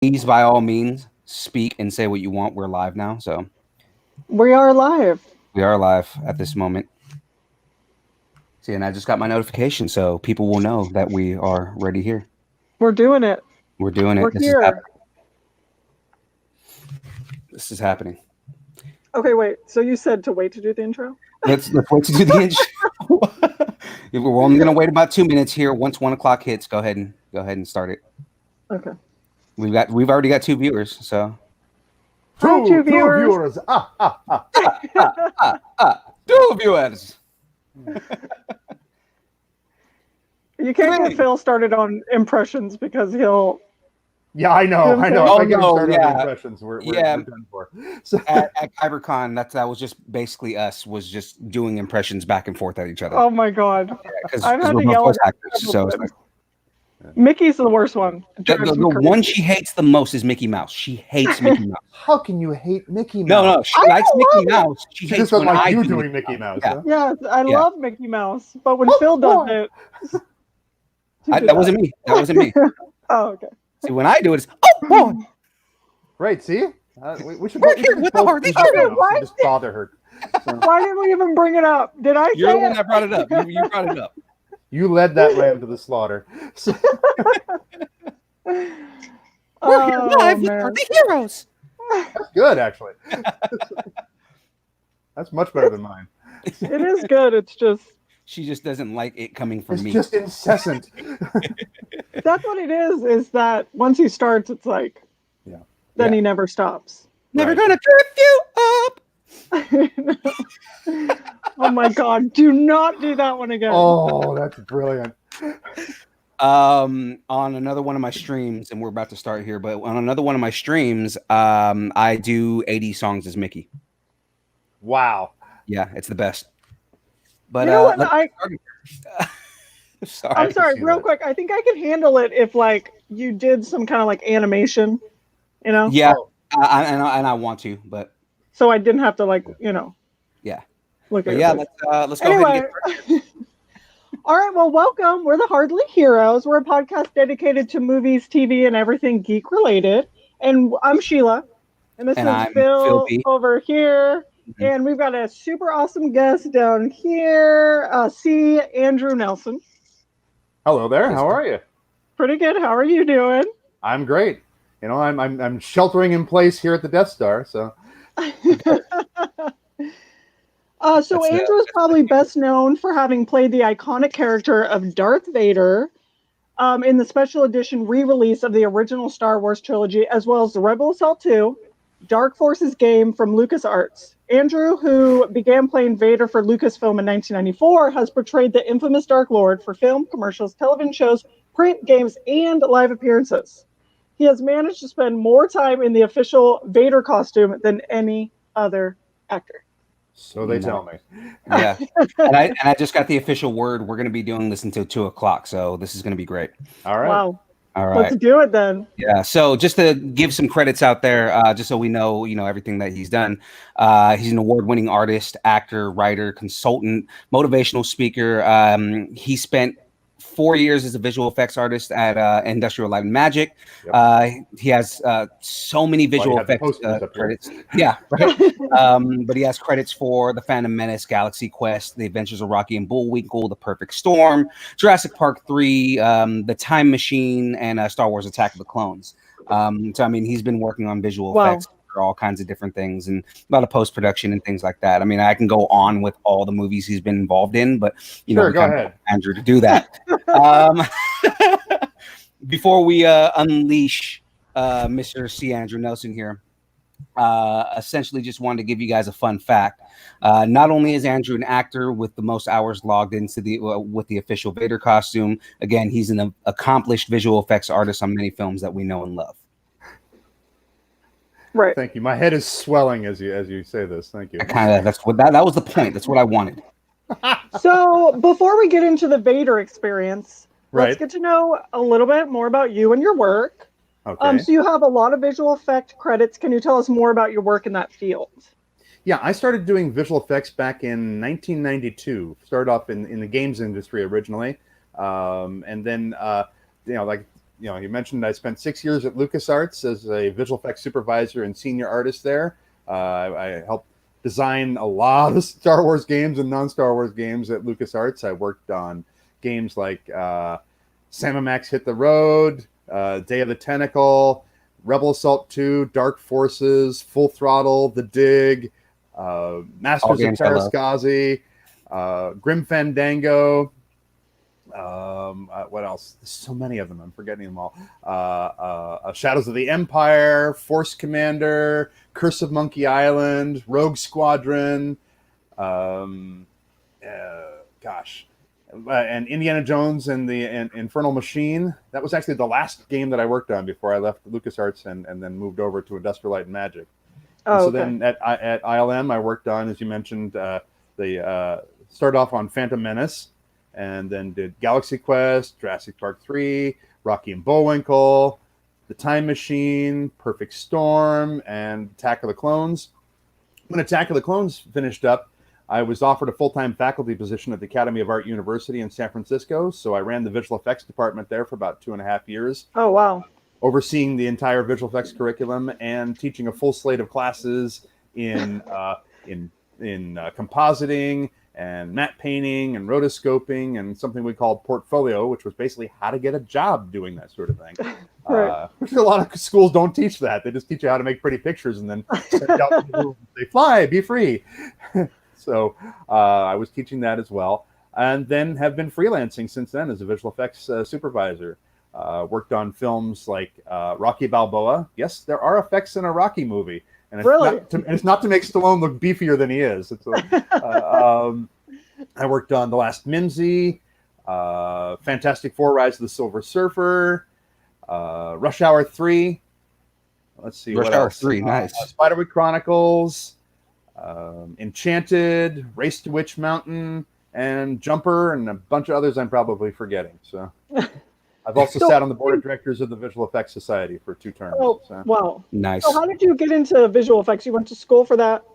Please, by all means, speak and say what you want. We're live now, so We are live. we are live at this moment. See, and I just got my notification, so people will know that we are ready here. We're doing it. We're doing We're it. This is here. happening. This is happening. Okay, wait. So you said to wait to do the intro? Let's wait to do the intro. We're only gonna wait about 2 minutes here. Once 1 o'clock hits, go ahead and start it. Okay. We've already got 2 viewers, so Hi, two viewers. two viewers. You can't get Phil started on impressions because he'll. Yeah, I know. You know what I'm saying? If I get him Oh, no, started on yeah. the impressions, we're Yeah. done for. So, at Kybercon, that was just basically us was just doing impressions back and forth at each other. Oh my god. Because I've had we're to both yell voice at actors, so it's like, Mickey's the worst one. the one she hates the most is Mickey Mouse. She hates Mickey Mouse. how can you hate Mickey Mouse? No, she I likes love Mickey it. Mouse. She She hates just doesn't when like I you do doing Mickey Mouse. Yeah. Huh? Yes, I Yeah. love Mickey Mouse, but when Phil does it, That wasn't me. That wasn't me. Oh, okay. See, when I do it, it's oh boy. Right, see? We should We're we here should with both the heart. do This is Mickey Mouse what? and just bother her. So, Why didn't we even bring it up? Did I You're say the one it? that brought it up. You brought it up. you led that lamb to the slaughter. So, We're here Oh, live with man. the heroes. that's good, actually. That's much better than mine. It is good. It's just She just doesn't like it coming from It's me. just incessant. that's what it is that once he starts, it's like, Yeah. then Yeah. he never stops. Never Right. gonna trip you up. Oh my god, do not do that one again. Oh, that's brilliant. On another one of my streams, and we're about to start here, but on another one of my streams, I do 80 songs as Mickey. Wow. Yeah, it's the best. But You know what? sorry. I'm sorry, see real that. quick. I think I could handle it if like you did some kind of like animation, you know? Yeah, Oh, and I want to, but So I didn't have to like, yeah. look But at yeah, it. let's go ahead and Anyway. get started. All right, well, welcome. We're the Hardly Heroes. We're a podcast dedicated to movies, TV, and everything geek related. And I'm Sheila. And this And is I'm Phil Phil B. over here. Mhm. And we've got a super awesome guest down here, C. Andrew Nelson. hello there. How are you? Pretty good. How are you doing? I'm great. You know, I'm sheltering in place here at the Death Star. So So That's Andrew is probably best known for having played the iconic character of Darth Vader in the special edition re-release of the original Star Wars trilogy, as well as the Rebel Assault 2, Dark Forces game from LucasArts. Andrew, who began playing Vader for Lucasfilm in 1994, has portrayed the infamous Dark Lord for film, commercials, television shows, print, games, and live appearances. He has managed to spend more time in the official Vader costume than any other actor. so they tell me. Yeah, and I just got the official word. We're gonna be doing this until 2 o'clock, so this is gonna be great. All right. Wow. All Let's right. do it then. Yeah. So just to give some credits out there, just so we know, everything that he's done. He's an award-winning artist, actor, writer, consultant, motivational speaker. He spent 4 years as a visual effects artist at Industrial Light and Magic. Yep. He has so many visual have the effects posters up here. credits. Yeah, right. But he has credits for The Phantom Menace, Galaxy Quest, The Adventures of Rocky and Bullwinkle, The Perfect Storm, Jurassic Park 3, The Time Machine, and Star Wars Attack of the Clones. So, I mean, he's been working on visual Wow. effects for all kinds of different things and a lot of post-production and things like that. I mean, I can go on with all the movies he's been involved in, but, Sure, we go kind of ahead. want Andrew to do that. Before we unleash Mr. C. Andrew Nelson here, essentially just wanted to give you guys a fun fact. Not only is Andrew an actor with the most hours logged into with the official Vader costume, again, he's an accomplished visual effects artist on many films that we know and love. Right. Thank you. My head is swelling as you say this. Thank you. That's what that was the point. That's what I wanted. So before we get into the Vader experience, let's Right. get to know a little bit more about you and your work. Okay. So you have a lot of visual effect credits. Can you tell us more about your work in that field? Yeah, I started doing visual effects back in 1992. Started off in the games industry originally, and then like you mentioned I spent 6 years at LucasArts as a visual effects supervisor and senior artist there. I helped design a lot of Star Wars games and non-Star Wars games at LucasArts. I worked on games like Sam & Max Hit the Road, Day of the Tentacle, Rebel Assault 2, Dark Forces, Full Throttle, The Dig, Masters of Terrascazi, Grim Fandango. What else? There's so many of them. I'm forgetting them all. Shadows of the Empire, Force Commander, Curse of Monkey Island, Rogue Squadron. And Indiana Jones and the Infernal Machine. That was actually the last game that I worked on before I left LucasArts and then moved over to Industrial Light and Magic. Then at ILM, I worked on, as you mentioned, started off on Phantom Menace, and then did Galaxy Quest, Jurassic Park 3, Rocky and Bullwinkle, The Time Machine, Perfect Storm, and Attack of the Clones. When Attack of the Clones finished up, I was offered a full-time faculty position at the Academy of Art University in San Francisco, so I ran the visual effects department there for about 2.5 years. Oh, wow. Overseeing the entire visual effects curriculum and teaching a full slate of classes in compositing and matte painting and rotoscoping and something we called portfolio, which was basically how to get a job doing that sort of thing. Right. Which a lot of schools don't teach that. They just teach you how to make pretty pictures and then send out people, they fly, be free. So I was teaching that as well, and then have been freelancing since then as a visual effects supervisor. Worked on films like Rocky Balboa. Yes, there are effects in a Rocky movie, and it's not to make Stallone look beefier than he is. I worked on The Last Mimsy, Fantastic Four: Rise of the Silver Surfer, Rush Hour 3. Let's see, Rush Hour 3, nice. Spiderwick Chronicles, Enchanted, Race to Witch Mountain, and Jumper, and a bunch of others I'm probably forgetting. So I've also sat on the board of directors of the Visual Effects Society for 2 terms. Oh, wow. Nice. So how did you get into visual effects? You went to school for that?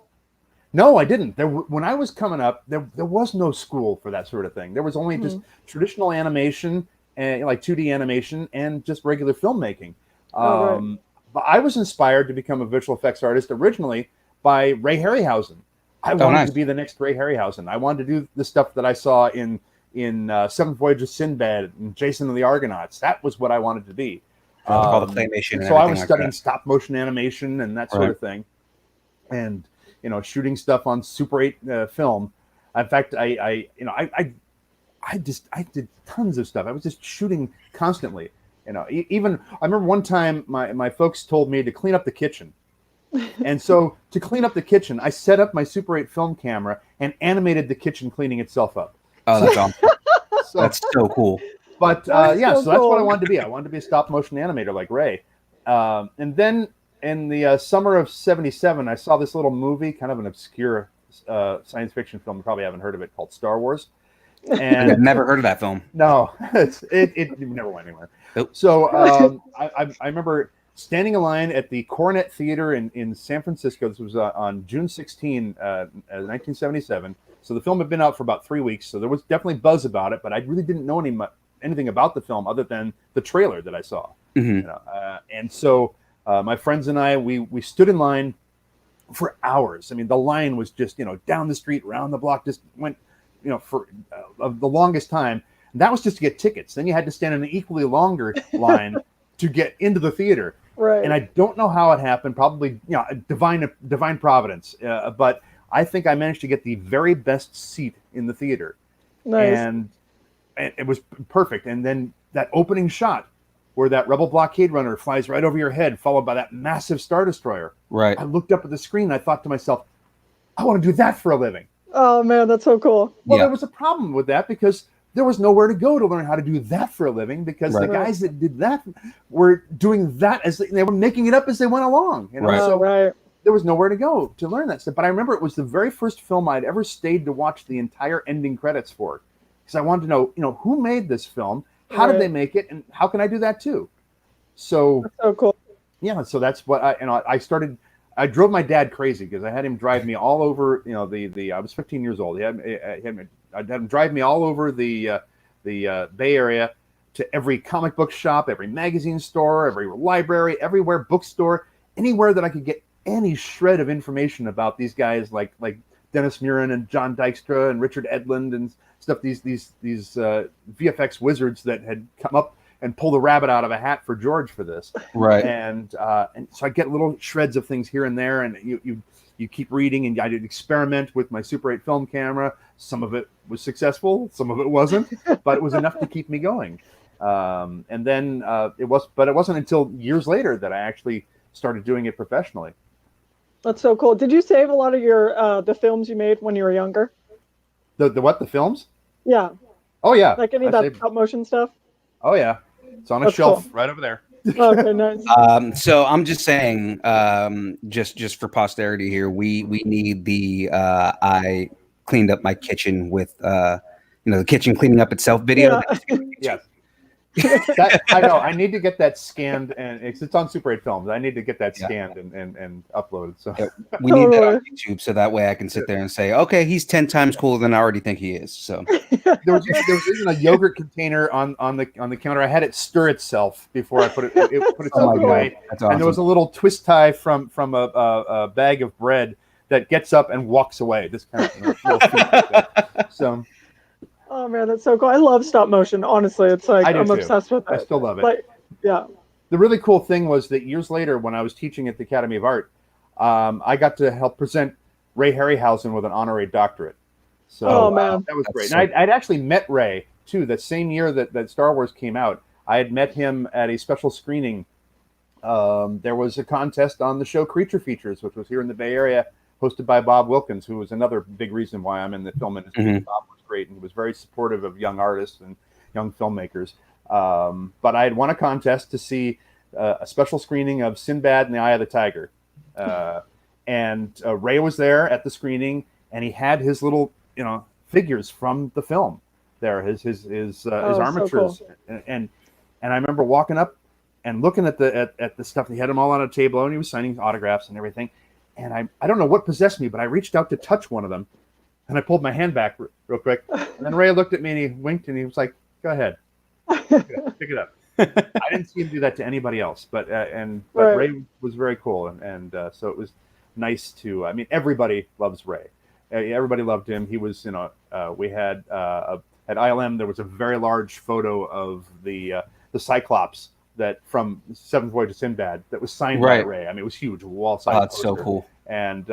No, I didn't. When I was coming up, there was no school for that sort of thing. There was only just traditional animation, and like 2D animation, and just regular filmmaking. Right. But I was inspired to become a visual effects artist originally by Ray Harryhausen. I wanted to be the next Ray Harryhausen. I wanted to do the stuff that I saw in Seventh Voyage of Sinbad and Jason and the Argonauts. That was what I wanted to be. All the claymation. And so I was like studying that. stop motion animation and that sort of thing, and shooting stuff on Super 8 film. In fact, I did tons of stuff. I was just shooting constantly. Even I remember one time my folks told me to clean up the kitchen. And so to clean up the kitchen, I set up my Super 8 film camera and animated the kitchen cleaning itself up. Oh, that's awesome. That's so cool. But so that's what I wanted to be. I wanted to be a stop motion animator like Ray. And then in the summer of '77, I saw this little movie, kind of an obscure science fiction film. You probably haven't heard of it, called Star Wars. And I've never heard of that film. No, it never went anywhere. Nope. So I remember standing in line at the Coronet Theater in San Francisco. This was on June 16, 1977. So the film had been out for about 3 weeks. So there was definitely buzz about it, but I really didn't know anything about the film other than the trailer that I saw. Mm-hmm. And so my friends and I, we stood in line for hours. I mean, the line was just, down the street, around the block, just went, for the longest time. And that was just to get tickets. Then you had to stand in an equally longer line to get into the theater. Right. And I don't know how it happened. Probably, divine providence. But I think I managed to get the very best seat in the theater. Nice. And it was perfect. And then that opening shot where that Rebel blockade runner flies right over your head, followed by that massive Star Destroyer. Right. I looked up at the screen. And I thought to myself, I want to do that for a living. Oh, man, that's so cool. Well, there was a problem with that because there was nowhere to go to learn how to do that for a living, because the guys that did that were doing that as they were making it up as they went along. So there was nowhere to go to learn that stuff. But I remember it was the very first film I'd ever stayed to watch the entire ending credits for, because I wanted to know, who made this film, how did they make it, and how can I do that too? So that's so cool. Yeah, so that's what I started. I drove my dad crazy because I had him drive me all over. I was 15 years old. I had him drive me all over the Bay Area to every comic book shop, every magazine store, every library, everywhere, bookstore, anywhere that I could get any shred of information about these guys like Dennis Muren and John Dykstra and Richard Edlund and stuff, these VFX wizards that had come up and pulled a rabbit out of a hat for George for this. Right. And so I get little shreds of things here and there, and you keep reading, and I did experiment with my Super 8 film camera. Some of it was successful, some of it wasn't, but it was enough to keep me going. And then it wasn't until years later that I actually started doing it professionally. That's so cool. Did you save a lot of your the films you made when you were younger? The what? The films? Yeah. Oh yeah. Like any of that stop motion stuff? Oh yeah. It's on a shelf right over there. Okay, nice. So I'm just saying, just for posterity here, we need the I cleaned up my kitchen with the kitchen cleaning up itself video. Yeah. Yes. I know. I need to get that scanned, and it's on Super 8 Films. I need to get that scanned and uploaded. So we need that on YouTube, so that way I can sit there and say, okay, he's 10 times cooler than I already think he is. So there was even a yogurt container on the counter. I had it stir itself before I put itself away. That's awesome. And there was a little twist tie from a bag of bread that gets up and walks away. This kind of little feat like that. So. Oh man, that's so cool. I love stop motion. Honestly, it's like I'm obsessed with it. I still love it. Like, yeah. The really cool thing was that years later, when I was teaching at the Academy of Art, I got to help present Ray Harryhausen with an honorary doctorate. So man. That was great. And I'd actually met Ray too. That same year that Star Wars came out, I had met him at a special screening. There was a contest on the show Creature Features, which was here in the Bay Area, hosted by Bob Wilkins, who was another big reason why I'm in the film industry. Mm-hmm. Bob was great, and he was very supportive of young artists and young filmmakers. But I had won a contest to see a special screening of Sinbad and the Eye of the Tiger. And Ray was there at the screening, and he had his little, figures from the film there, his armatures. So cool. And I remember walking up and looking at the stuff. He had them all on a table, and he was signing autographs and everything. And I don't know what possessed me, but I reached out to touch one of them, and I pulled my hand back real quick. And then Ray looked at me and he winked, and he was like, "Go ahead, pick it up." I didn't see him do that to anybody else, but Ray was very cool, and so it was nice to. I mean, everybody loves Ray. Everybody loved him. He was, we had at ILM there was a very large photo of the Cyclops that from Seventh Voyage of Sinbad that was signed by Ray. I mean, it was huge, wall size. Oh, that's so cool. And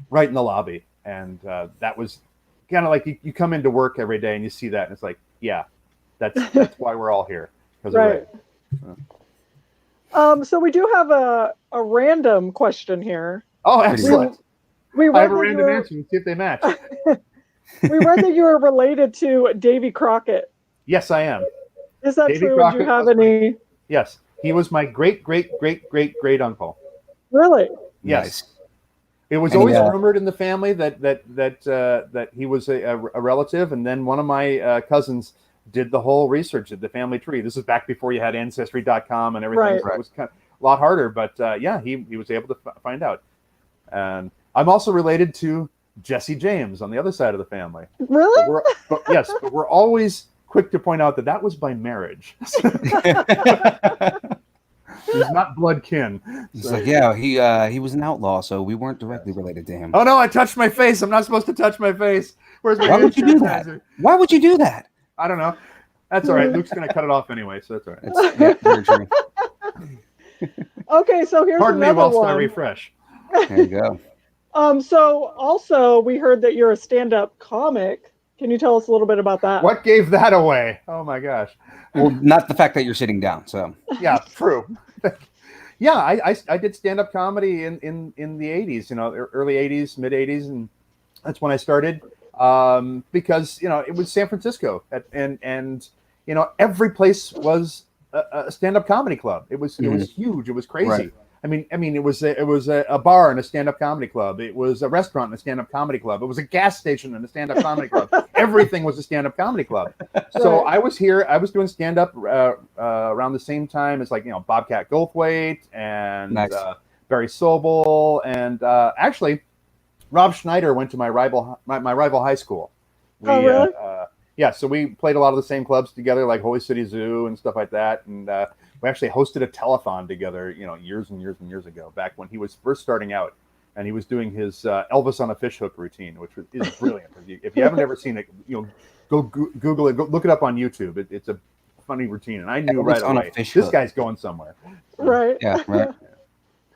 right in the lobby, and that was kind of like you come into work every day and you see that, and it's like, yeah, that's why we're all here, because of Ray. So we do have a random question here. Oh, excellent. We I have a random answer. Let's see if they match. We read that you were related to Davy Crockett. Yes, I am. Is that true? Do you have any? Yes, he was my great uncle. Really? Yes. Nice. It was always rumored in the family that he was a relative, and then one of my cousins did the whole research at the family tree. This is back before you had Ancestry.com and everything. So it was kind of a lot harder, but he was able to find out. And I'm also related to Jesse James on the other side of the family. Really? But we're always quick to point out that was by marriage. He's not blood kin. It's like, he was an outlaw, so we weren't directly related to him. Oh no, I touched my face. I'm not supposed to touch my face. Where's my Why would you do that? Why would you do that? I don't know. That's all right. Luke's gonna cut it off anyway, so that's all right. That's very true. Okay, so here's Pardon another me whilst one. I refresh. There you go. So also we heard that you're a stand-up comic. Can you tell us a little bit about that? What gave that away? Oh my gosh. Well, not the fact that you're sitting down. So yeah, true. Yeah, I did stand-up comedy in the 80s, early 80s, mid 80s, and that's when I started. Because it was San Francisco, and every place was a stand-up comedy club. It was huge. It was crazy. Right. I mean, it was a bar and a stand-up comedy club. It was a restaurant and a stand-up comedy club. It was a gas station and a stand-up comedy club. Everything was a stand-up comedy club. So I was here. I was doing stand-up around the same time as Bobcat Goldthwait and Barry Sobel, and actually Rob Schneider went to my rival high school. Really? Yeah, so we played a lot of the same clubs together, like Holy City Zoo and stuff like that. And we actually hosted a telethon together, years and years and years ago, back when he was first starting out. And he was doing his Elvis on a fishhook routine, which is brilliant. If you haven't ever seen it, go Google it, go look it up on YouTube. It's a funny routine. And I knew right away, this guy's going somewhere. Right. Yeah, right.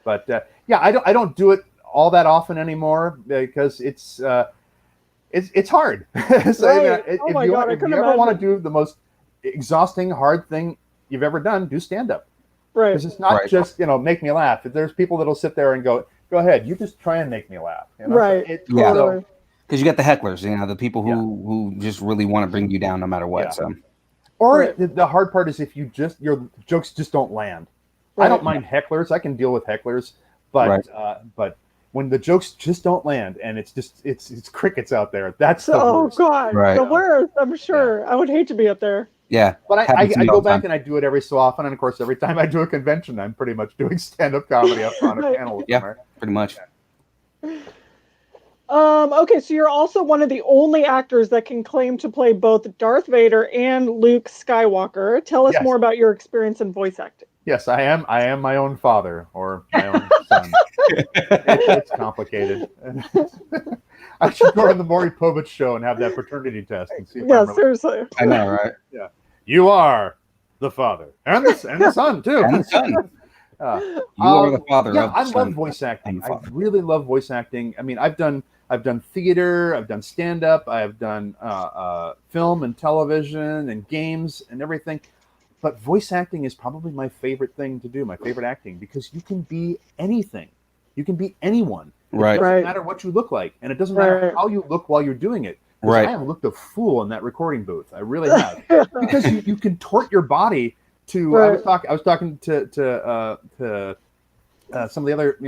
But I don't do it all that often anymore because it's hard. So, Right. if Oh my you, God, I if couldn't you ever want to imagine. do the most exhausting, hard thing you've ever done, do stand up. Right. Because it's not just make me laugh. There's people that'll sit there and go ahead, you just try and make me laugh. Right. Yeah. Totally. Because you got the hecklers, the people who just really want to bring you down no matter what. Yeah. So, or Right. the hard part is if your jokes just don't land. I don't mind hecklers. I can deal with hecklers, but when the jokes just don't land and it's crickets out there, that's the worst. God, the worst. I'm sure. I would hate to be up there. Yeah, but I go back and I do it every so often, and of course, every time I do a convention, I'm pretty much doing stand-up comedy up on a panel. Yeah, pretty much. Okay, so you're also one of the only actors that can claim to play both Darth Vader and Luke Skywalker. Tell us more about your experience in voice acting. Yes, I am. I am my own father or my own son. It's complicated. I should go on the Maury Povich show and have that paternity test and see. Seriously. I know, right? Yeah, you are the father and the son too. And the son. You are the father. Yeah, of I the love son. voice acting. I really love voice acting. I mean, I've done theater, I've done stand-up, I've done film and television and games and everything. But voice acting is probably my favorite thing to do, my favorite acting, because you can be anything. You can be anyone. It doesn't matter what you look like, and it doesn't matter how you look while you're doing it. I have looked a fool in that recording booth. I really have. Because you contort your body to. I was talking to some of the other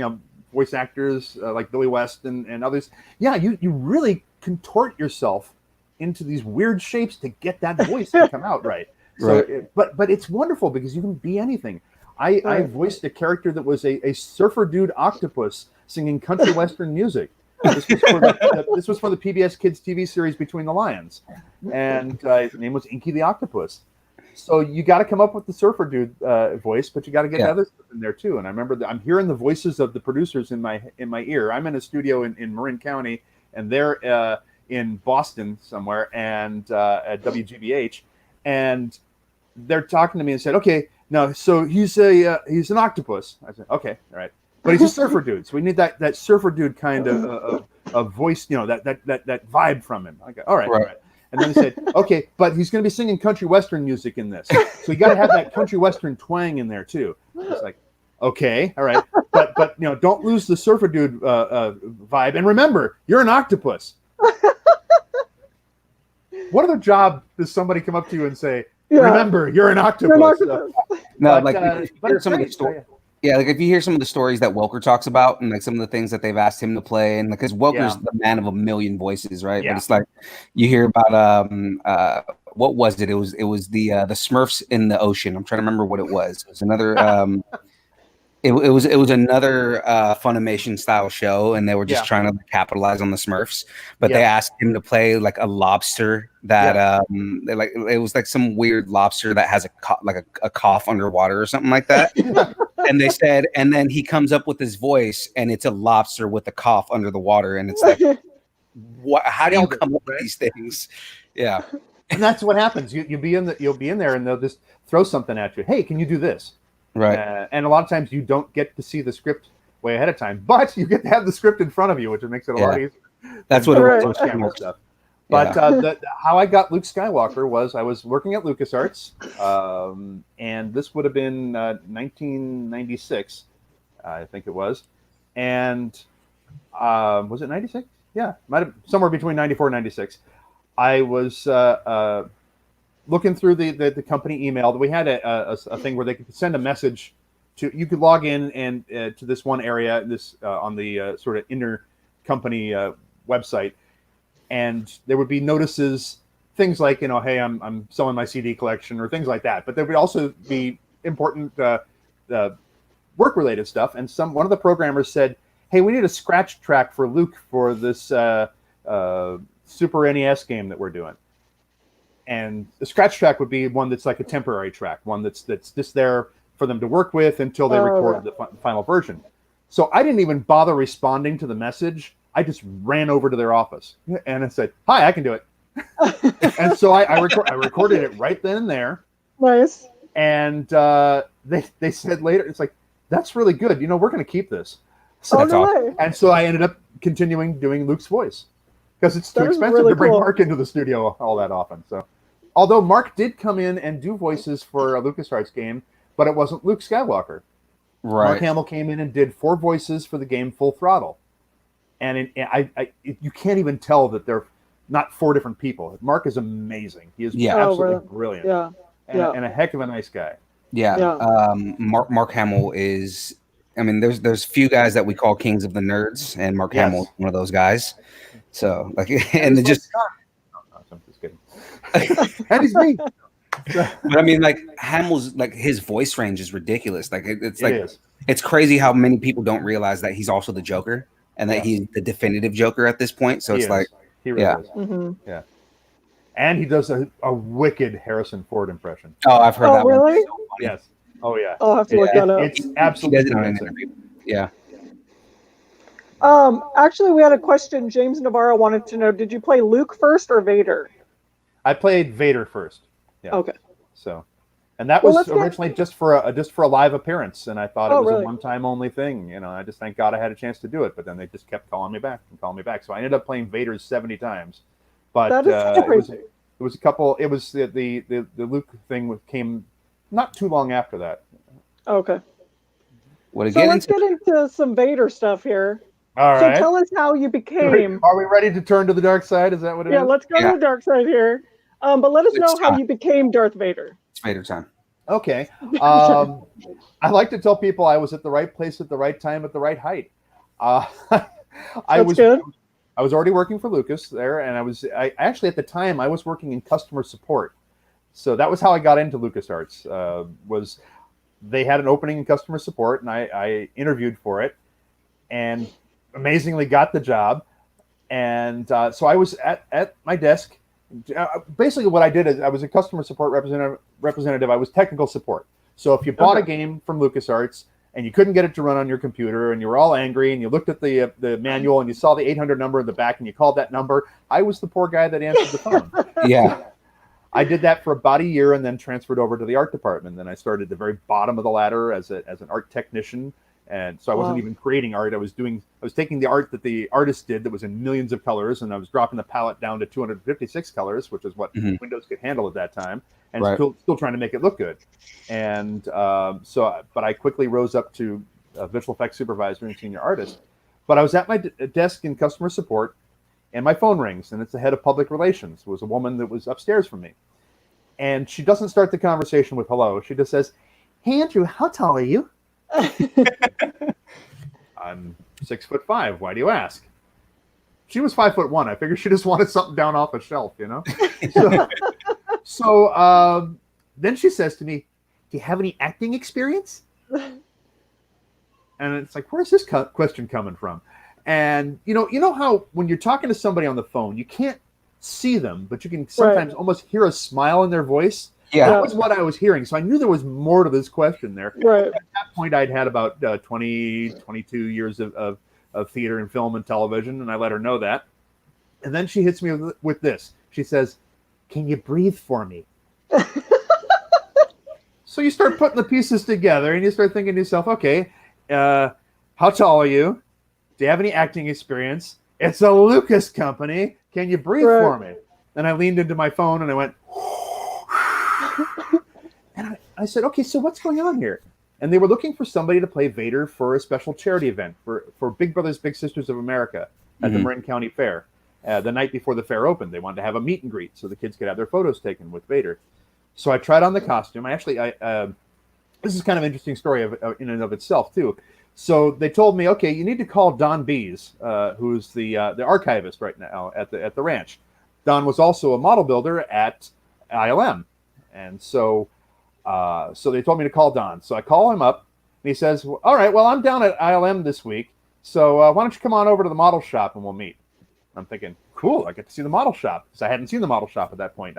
voice actors like Billy West and others. Yeah, you really contort yourself into these weird shapes to get that voice to come out right. So, but it's wonderful because you can be anything. I voiced a character that was a surfer dude octopus singing country western music. This was for the PBS Kids TV series Between the Lions, and his name was Inky the Octopus. So you got to come up with the surfer dude voice, but you got to get other stuff in there too. And I remember I'm hearing the voices of the producers in my ear. I'm in a studio in Marin County, and they're in Boston somewhere, and at WGBH, and they're talking to me and said, "Okay, now so he's an octopus." I said, "Okay, all right." But he's a surfer dude, so we need that surfer dude kind of voice, that vibe from him. I go, all right. And then he said, okay, but he's going to be singing country western music in this, so you got to have that country western twang in there too. It's like, okay, all right, but don't lose the surfer dude vibe, and remember, you're an octopus. What other job does somebody come up to you and say, remember, you're an octopus? Yeah, like if you hear some of the stories that Welker talks about and like some of the things that they've asked him to play, and because Welker's the man of a million voices, right? Yeah. But it's like you hear about what was it? It was the Smurfs in the ocean. I'm trying to remember what it was. It was another it was another Funimation style show, and they were just trying to capitalize on the Smurfs. But they asked him to play like a lobster that it was like some weird lobster that has a cough underwater or something like that. And they said, and then he comes up with his voice, and it's a lobster with a cough under the water, and it's like, what? How do you come up with these things? Yeah, and that's what happens. You'll be in there, and they'll just throw something at you. Hey, can you do this? Right. And a lot of times you don't get to see the script way ahead of time, but you get to have the script in front of you, which makes it a lot easier. That's what it was. Camera stuff. But how I got Luke Skywalker was I was working at LucasArts, and this would have been 1996, I think it was. And was it 96? Yeah, might have somewhere between 94 and 96. I was looking through the company email. We had a thing where they could send a message to. You could log in and to this one area, on the sort of inner company website. And there would be notices, things like, hey, I'm selling my CD collection or things like that. But there would also be important work-related stuff. And one of the programmers said, hey, we need a scratch track for Luke for this Super NES game that we're doing. And the scratch track would be one that's like a temporary track, one that's just there for them to work with until they record the final version. So I didn't even bother responding to the message. I just ran over to their office and I said, "Hi, I can do it." And so I recorded it right then and there. Nice. And they said later, it's like, "That's really good. We're going to keep this." So that's awesome. And so I ended up continuing doing Luke's voice because it's too expensive to bring Mark into the studio all that often. So, although Mark did come in and do voices for a LucasArts game, but it wasn't Luke Skywalker. Right. Mark Hamill came in and did 4 voices for the game Full Throttle. And you can't even tell that they're not 4 different people. Mark is amazing. He is absolutely brilliant. Yeah. And a heck of a nice guy. Yeah. Mark Hamill is, I mean, there's few guys that we call kings of the nerds, and Mark Hamill is one of those guys. So, like, and then just... I'm just kidding. And he's me. But I mean, like, Hamill's, like, his voice range is ridiculous. Like, it's crazy how many people don't realize that he's also the Joker and that he's the definitive Joker at this point. So he really is. Mm-hmm. Yeah. And he does a wicked Harrison Ford impression. Oh, I've heard that. Really? One. So yes. Oh yeah. I'll have to look that up. It's absolutely Yeah. Actually, we had a question. James Navarro wanted to know: did you play Luke first or Vader? I played Vader first. Yeah. Okay. So, and that was originally just for a live appearance, and I thought it was a one-time only thing. I just thank God I had a chance to do it. But then they just kept calling me back. So I ended up playing Vader 70 times. But it was a couple. It was the Luke thing came not too long after that. Okay. Let's get into some Vader stuff here. All right. So tell us how you became. Are we ready to turn to the dark side? Is that what it is? Yeah, let's go to the dark side here. But let us know how you became Darth Vader. It's Vader time. Okay. I like to tell people I was at the right place at the right time at the right height. I was already working for Lucas there, and I actually at the time I was working in customer support. So that was how I got into LucasArts. Was they had an opening in customer support, and I interviewed for it, and amazingly got the job. And so I was at my desk. Basically, what I did is I was a customer support representative. I was technical support. So if you bought a game from LucasArts and you couldn't get it to run on your computer, and you were all angry, and you looked at the manual and you saw the 800 number in the back, and you called that number, I was the poor guy that answered the phone. Yeah. I did that for about a year and then transferred over to the art department. Then I started at the very bottom of the ladder as an art technician. And so I wasn't even creating art. I was taking the art that the artist did that was in millions of colors, and I was dropping the palette down to 256 colors, which is what Windows could handle at that time, and still trying to make it look good. And but I quickly rose up to visual effects supervisor and senior artist. But I was at my desk in customer support, and my phone rings, and it's the head of public relations. It was a woman that was upstairs from me. And she doesn't start the conversation with hello. She just says, "Hey, Andrew, how tall are you?" I'm 6'5". Why do you ask? She was 5'1". I figured she just wanted something down off a shelf, So then she says to me, "Do you have any acting experience?" And it's like, where's this question coming from? And you know how when you're talking to somebody on the phone, you can't see them, but you can sometimes almost hear a smile in their voice. Yeah, that was what I was hearing. So I knew there was more to this question there. Right. At that point, I'd had about 22 years of theater and film and television, and I let her know that. And then she hits me with this. She says, "Can you breathe for me?" So you start putting the pieces together, and you start thinking to yourself, okay, how tall are you? Do you have any acting experience? It's a Lucas company. Can you breathe for me? And I leaned into my phone, and I went... And I said, okay, so what's going on here? And they were looking for somebody to play Vader for a special charity event for Big Brothers Big Sisters of America at the Marin County Fair. The night before the fair opened, they wanted to have a meet and greet so the kids could have their photos taken with Vader. So I tried on the costume. This is kind of an interesting story in and of itself, too. So they told me, okay, you need to call Don Bees, who's the archivist right now at the ranch. Don was also a model builder at ILM. And so they told me to call Don. So I call him up, and he says, all right, well, I'm down at ILM this week, so why don't you come on over to the model shop and we'll meet. I'm thinking, cool, I get to see the model shop, because I hadn't seen the model shop at that point.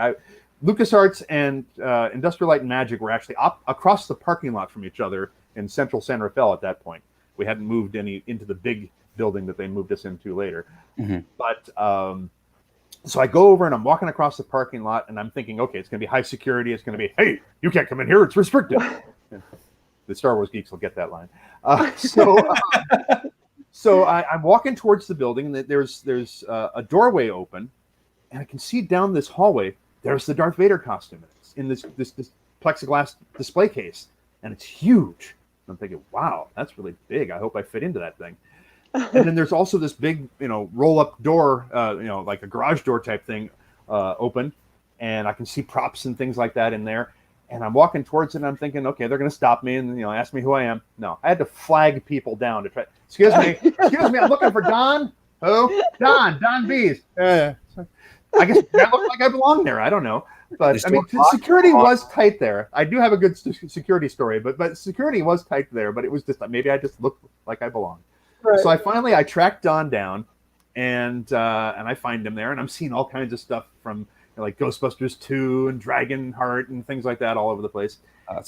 LucasArts and Industrial Light and Magic were actually across the parking lot from each other in central San Rafael at that point. We hadn't moved into the big building that they moved us into later. Mm-hmm. But so I go over and I'm walking across the parking lot and I'm thinking, okay, it's going to be high security. It's going to be, hey, you can't come in here. It's restricted. The Star Wars geeks will get that line. So I'm walking towards the building and there's a doorway open and I can see down this hallway, there's the Darth Vader costume in this plexiglass display case. And it's huge. I'm thinking, wow, that's really big. I hope I fit into that thing. And then there's also this big, roll-up door, like a garage door type thing open. And I can see props and things like that in there. And I'm walking towards it and I'm thinking, okay, they're going to stop me and, ask me who I am. No, I had to flag people down to try. Excuse me, I'm looking for Don. Who? Don Bees. I guess I look like I belong there. I don't know. But I mean, security was tight there. I do have a good security story, but security was tight there. But it was just maybe I just looked like I belonged. Right. So I tracked Don down, and I find him there, and I'm seeing all kinds of stuff from like Ghostbusters 2 and Dragonheart and things like that all over the place.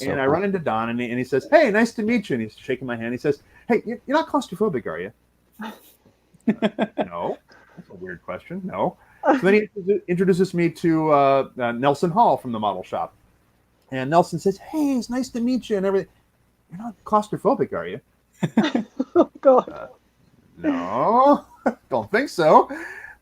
And I run into Don, and he says, "Hey, nice to meet you." And he's shaking my hand. He says, "Hey, you're not claustrophobic, are you?" No, that's a weird question. No. So then he introduces me to Nelson Hall from the model shop. And Nelson says, "Hey, it's nice to meet you," and everything. "You're not claustrophobic, are you?" Oh, God. No, don't think so.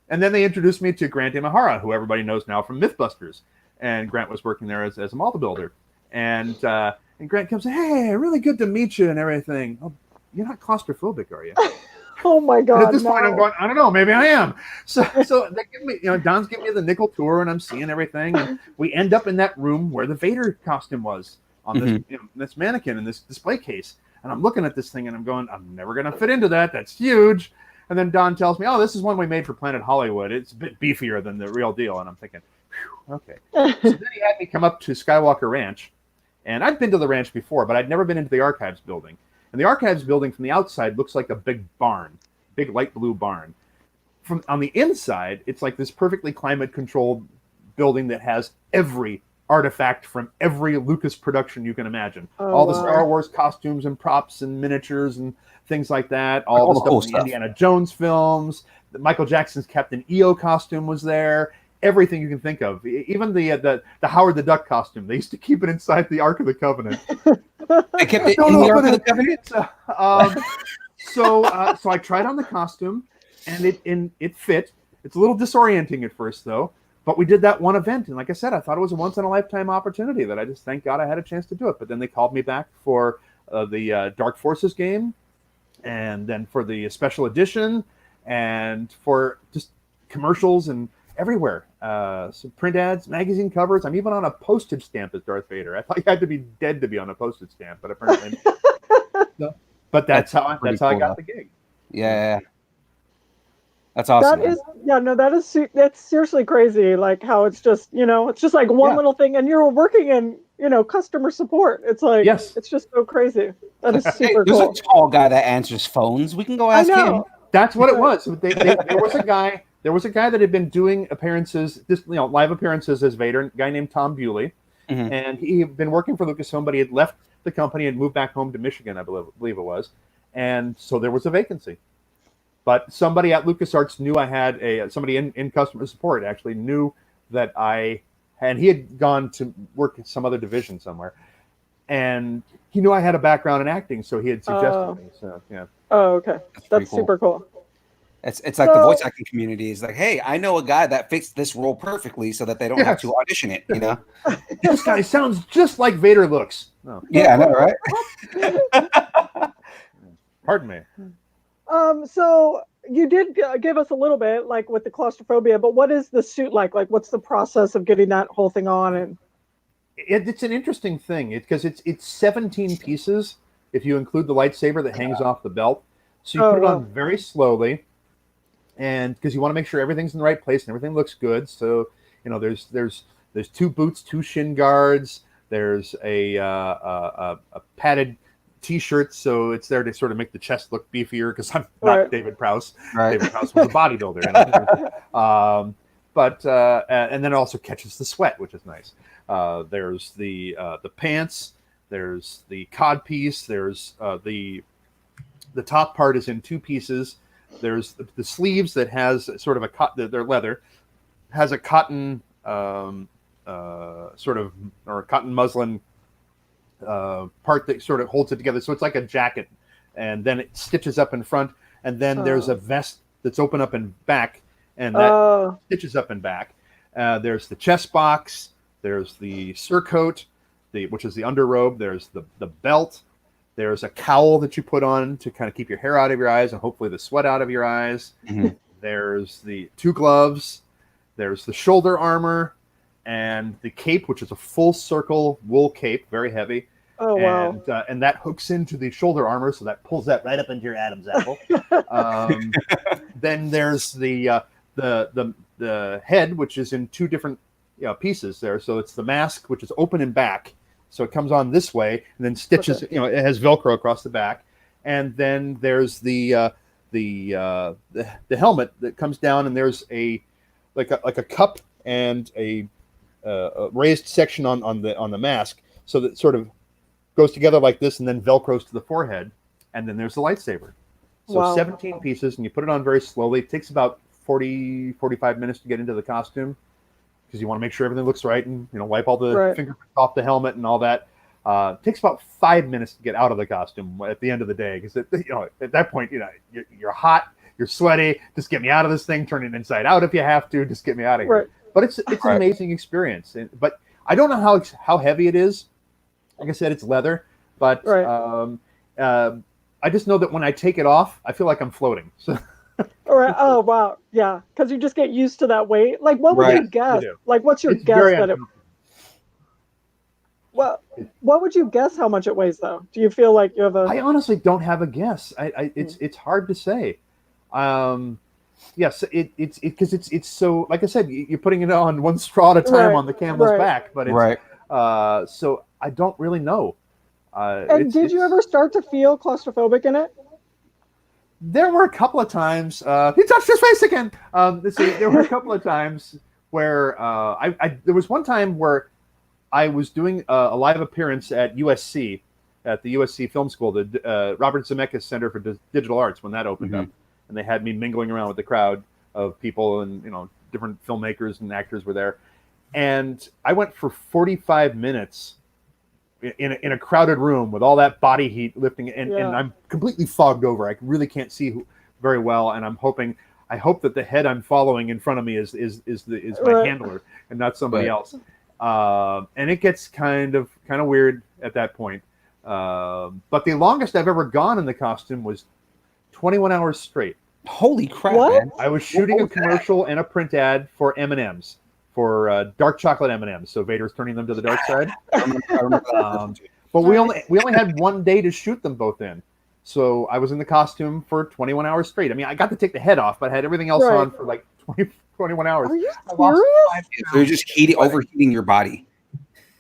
And then they introduced me to Grant Imahara, who everybody knows now from Mythbusters. And Grant was working there as a model builder. And Grant comes, "Hey, really good to meet you," and everything. "Oh, you're not claustrophobic, are you?" Oh my God! And at this point, I'm going, I don't know, maybe I am. So they give me, Don's giving me the nickel tour, and I'm seeing everything, and we end up in that room where the Vader costume was on this this mannequin in this display case, and I'm looking at this thing, and I'm going, I'm never gonna fit into that. That's huge. And then Don tells me, "Oh, this is one we made for Planet Hollywood. It's a bit beefier than the real deal." And I'm thinking, okay. So then he had me come up to Skywalker Ranch, and I'd been to the ranch before, but I'd never been into the archives building. And the archives building from the outside looks like a big barn, big light blue barn. From on the inside, it's like this perfectly climate-controlled building that has every artifact from every Lucas production you can imagine. All the Star Wars costumes and props and miniatures and things like that. All the stuff from the Indiana Jones films. Michael Jackson's Captain EO costume was there. Everything you can think of. Even the Howard the Duck costume. They used to keep it inside the Ark of the Covenant. They kept it in the Ark of the Covenant? So I tried on the costume, and it fit. It's a little disorienting at first, though. But we did that one event, and like I said, I thought it was a once-in-a-lifetime opportunity that I just, thank God I had a chance to do it. But then they called me back for the Dark Forces game, and then for the special edition, and for just commercials and everywhere. Some print ads, magazine covers. I'm even on a postage stamp as Darth Vader. I thought you had to be dead to be on a postage stamp, but apparently no. But that's how I got the gig. Yeah. That's awesome. That's seriously crazy. Like how it's just, it's just like one little thing, and you're working in, customer support. It's like, it's just so crazy. That is super cool. There's a tall guy that answers phones. We can go ask him. That's what it was. There was a guy. There was a guy that had been doing appearances, live appearances as Vader. A guy named Tom Bewley, and he had been working for Lucasfilm, but he had left the company and moved back home to Michigan, I believe it was, and so there was a vacancy. But somebody at LucasArts knew I had somebody in customer support actually knew that he had gone to work in some other division somewhere, and he knew I had a background in acting, so he had suggested me. So yeah. Oh, okay, that's super cool. It's like the voice acting community is like, hey, I know a guy that fits this role perfectly, so that they don't have to audition it. This guy sounds just like Vader looks. Oh. Yeah, I know, right? Pardon me. So you did give us a little bit, like with the claustrophobia, but what is the suit like? Like, what's the process of getting that whole thing on? And it's an interesting thing because it's 17 pieces if you include the lightsaber that hangs off the belt. So you put it on very slowly, and because you want to make sure everything's in the right place and everything looks good. So there's 2 boots, 2 shin guards. There's a padded T-shirt, so it's there to sort of make the chest look beefier because I'm not David Prowse. Right. David Prowse was a bodybuilder. But and then it also catches the sweat, which is nice. There's the pants. There's the codpiece. There's the top part is in two pieces. There's the sleeves that has sort of they're leather, has a cotton sort of, or a cotton muslin part that sort of holds it together. So it's like a jacket, and then it stitches up in front, and then there's a vest that's open up and back, and that stitches up and back. There's the chest box. There's the surcoat, which is the underrobe. There's the belt. There's a cowl that you put on to kind of keep your hair out of your eyes and hopefully the sweat out of your eyes. Mm-hmm. There's the two gloves. There's the shoulder armor and the cape, which is a full circle wool cape, very heavy. Oh, wow. And that hooks into the shoulder armor, so that pulls that right up into your Adam's apple. Then there's the head, which is in two different pieces there. So it's the mask, which is open and back. So it comes on this way and then stitches, it has Velcro across the back. And then there's the helmet that comes down, and there's like a cup and a raised section on the mask, so that sort of goes together like this and then Velcros to the forehead. And then there's the lightsaber. So 17 pieces, and you put it on very slowly. It takes about 45 minutes to get into the costume, because you want to make sure everything looks right and wipe all the fingerprints off the helmet and all that. It takes about 5 minutes to get out of the costume at the end of the day, because at that point you're hot, you're sweaty. Just get me out of this thing. Turn it inside out if you have to. Just get me out of here. Right. But it's an amazing experience. But I don't know how heavy it is. Like I said, it's leather. But I just know that when I take it off, I feel like I'm floating. So. Right. Oh, wow. Yeah. Because you just get used to that weight. Like, what would you guess? Like, what's your guess that it... Well, what would you guess how much it weighs, though? Do you feel like you have a... I honestly don't have a guess. It's hard to say. Yes, it's because it's so, like I said, you're putting it on one straw at a time on the camel's back, but it's so I don't really know. And did you ever start to feel claustrophobic in it? There were a couple of times. He touched his face again. There were a couple of times where there was one time where I was doing a live appearance at USC, at the USC Film School, the Robert Zemeckis Center for Digital Arts, when that opened up, and they had me mingling around with the crowd of people, and different filmmakers and actors were there, and I went for 45 minutes in a crowded room with all that body heat lifting, and I'm completely fogged over. I really can't see very well, and I hope that the head I'm following in front of me is my handler and not somebody else. And it gets kind of weird at that point. But the longest I've ever gone in the costume was 21 hours straight. Holy crap, man. I was shooting a commercial and a print ad for M&Ms, for dark chocolate M&Ms. So Vader's turning them to the dark side. I remember but we only had 1 day to shoot them both in. So I was in the costume for 21 hours straight. I mean, I got to take the head off, but I had everything else on for like 21 hours. Are you serious? So you're just overheating your body.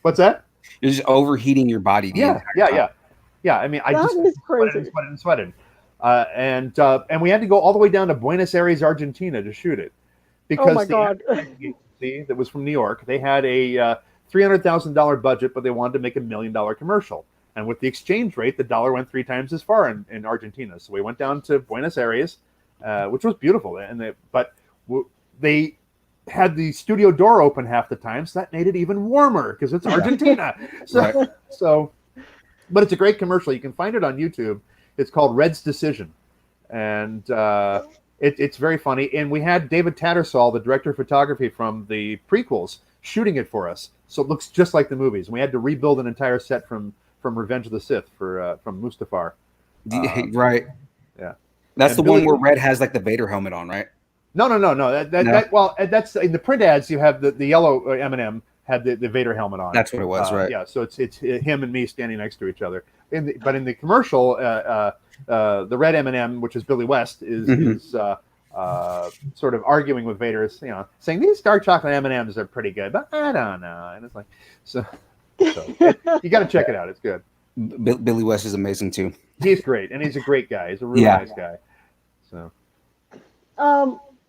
What's that? You're just overheating your body. Yeah. I mean, I just sweated. And we had to go all the way down to Buenos Aires, Argentina to shoot it. Because the agency that was from New York, they had a $300,000 budget, but they wanted to make $1 million commercial. And with the exchange rate, the dollar went 3 times as far in Argentina. So we went down to Buenos Aires, which was beautiful. But they had the studio door open half the time, so that made it even warmer because it's Argentina. But it's a great commercial. You can find it on YouTube. It's called Red's Decision, and it's very funny. And we had David Tattersall, the director of photography from the prequels, shooting it for us, so it looks just like the movies. And we had to rebuild an entire set from Revenge of the Sith from Mustafar. Right. Yeah. That's the one where Red has like the Vader helmet on, right? No. That's in the print ads. You have the yellow M&M had the Vader helmet on. That's what it was, right? Yeah. So it's him and me standing next to each other. But in the commercial, the red M&M, which is Billy West, is sort of arguing with Vader, saying these dark chocolate M&Ms are pretty good, but I don't know. And it's like, so you got to check it out. It's good. Billy West is amazing too. He's great, and he's a great guy. He's a really nice guy. So.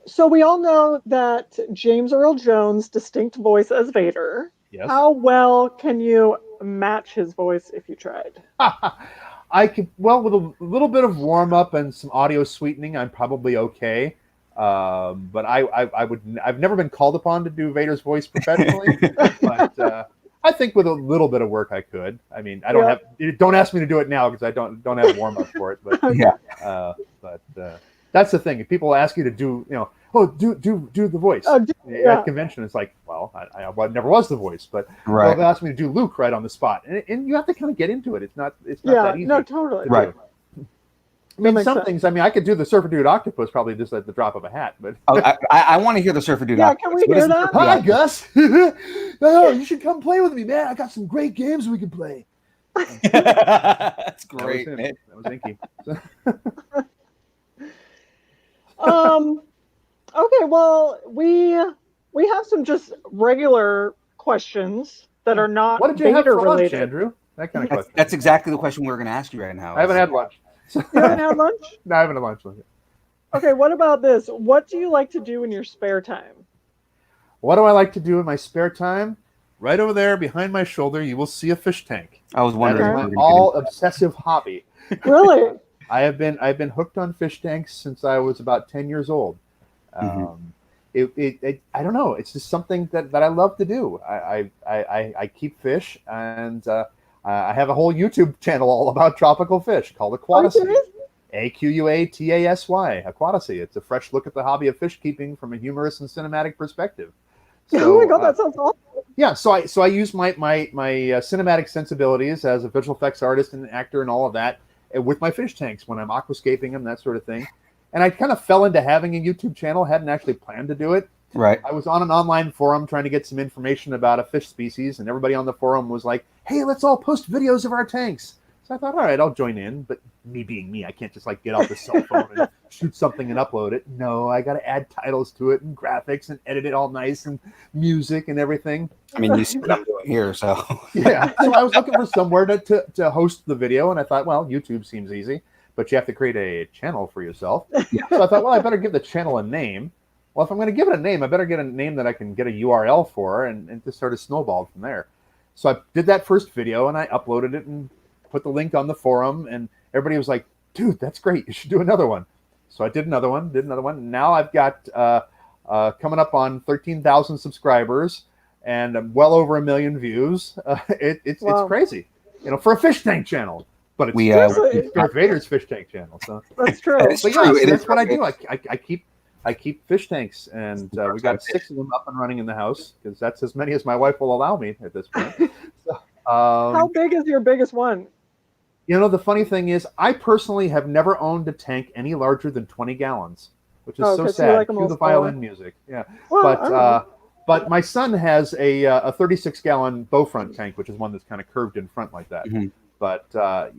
So we all know that James Earl Jones' distinct voice as Vader. Yes. How well can you match his voice if you tried? I could, well, with a little bit of warm up and some audio sweetening, I'm probably okay. But I've never been called upon to do Vader's voice professionally, but I think with a little bit of work I could. I mean, I don't don't ask me to do it now because I don't have warm up for it. But that's the thing. If people ask you to do, do the voice at convention, it's like, well, I never was the voice, but they'll ask me to do Luke right on the spot, and you have to kind of get into it. It's not that easy. No, totally. Right. I mean, some things. I mean, I could do the Surfer Dude Octopus probably just at the drop of a hat. But I want to hear the Surfer Dude. Yeah, can we hear that? Hi, Gus. Oh, you should come play with me, man. I got some great games we can play. That's great. That was Inky. Okay, well, we have some just regular questions that are not what did you have Vader for lunch, related. Andrew? That kind of question. That's exactly the question we were going to ask you right now. I haven't had lunch. You haven't had lunch? No, I haven't had lunch. Okay, what about this? What do you like to do in your spare time? What do I like to do in my spare time? Right over there behind my shoulder, you will see a fish tank. I was wondering. That is my all obsessive hobby. Really? I've been hooked on fish tanks since I was about 10 years old. I don't know. It's just something that I love to do. I keep fish, and I have a whole YouTube channel all about tropical fish called Aquatasy. Aquatasy. Aquatasy. It's a fresh look at the hobby of fish keeping from a humorous and cinematic perspective. So, oh my god, that sounds awesome. Yeah, so I use my cinematic sensibilities as a visual effects artist and actor and all of that with my fish tanks when I'm aquascaping them, that sort of thing. And I kind of fell into having a YouTube channel, hadn't actually planned to do it. Right. I was on an online forum trying to get some information about a fish species, and everybody on the forum was like, hey, let's all post videos of our tanks. So I thought, all right, I'll join in. But me being me, I can't just like get out the cell phone and shoot something and upload it. No, I got to add titles to it and graphics and edit it all nice and music and everything. I mean, you see what I'm doing here, so. Yeah, so I was looking for somewhere to host the video, and I thought, well, YouTube seems easy, but you have to create a channel for yourself. Yeah. So I thought, well, I better give the channel a name. Well, if I'm going to give it a name, I better get a name that I can get a URL for, and just sort of snowballed from there. So I did that first video, and I uploaded it and put the link on the forum, and everybody was like, dude, that's great. You should do another one. So I did another one. And now I've got coming up on 13,000 subscribers and well over 1 million views. It's crazy, for a fish tank channel. But it's Darth Vader's fish tank channel. So that's true. But yeah, that's what I do. I keep fish tanks, and we got 6 of them up and running in the house because that's as many as my wife will allow me at this point. So, how big is your biggest one? The funny thing is, I personally have never owned a tank any larger than 20 gallons, which is so sad. Cue the violin music. Yeah, well, but my son has a 36-gallon Beaufront tank, which is one that's kind of curved in front like that. Mm-hmm. But I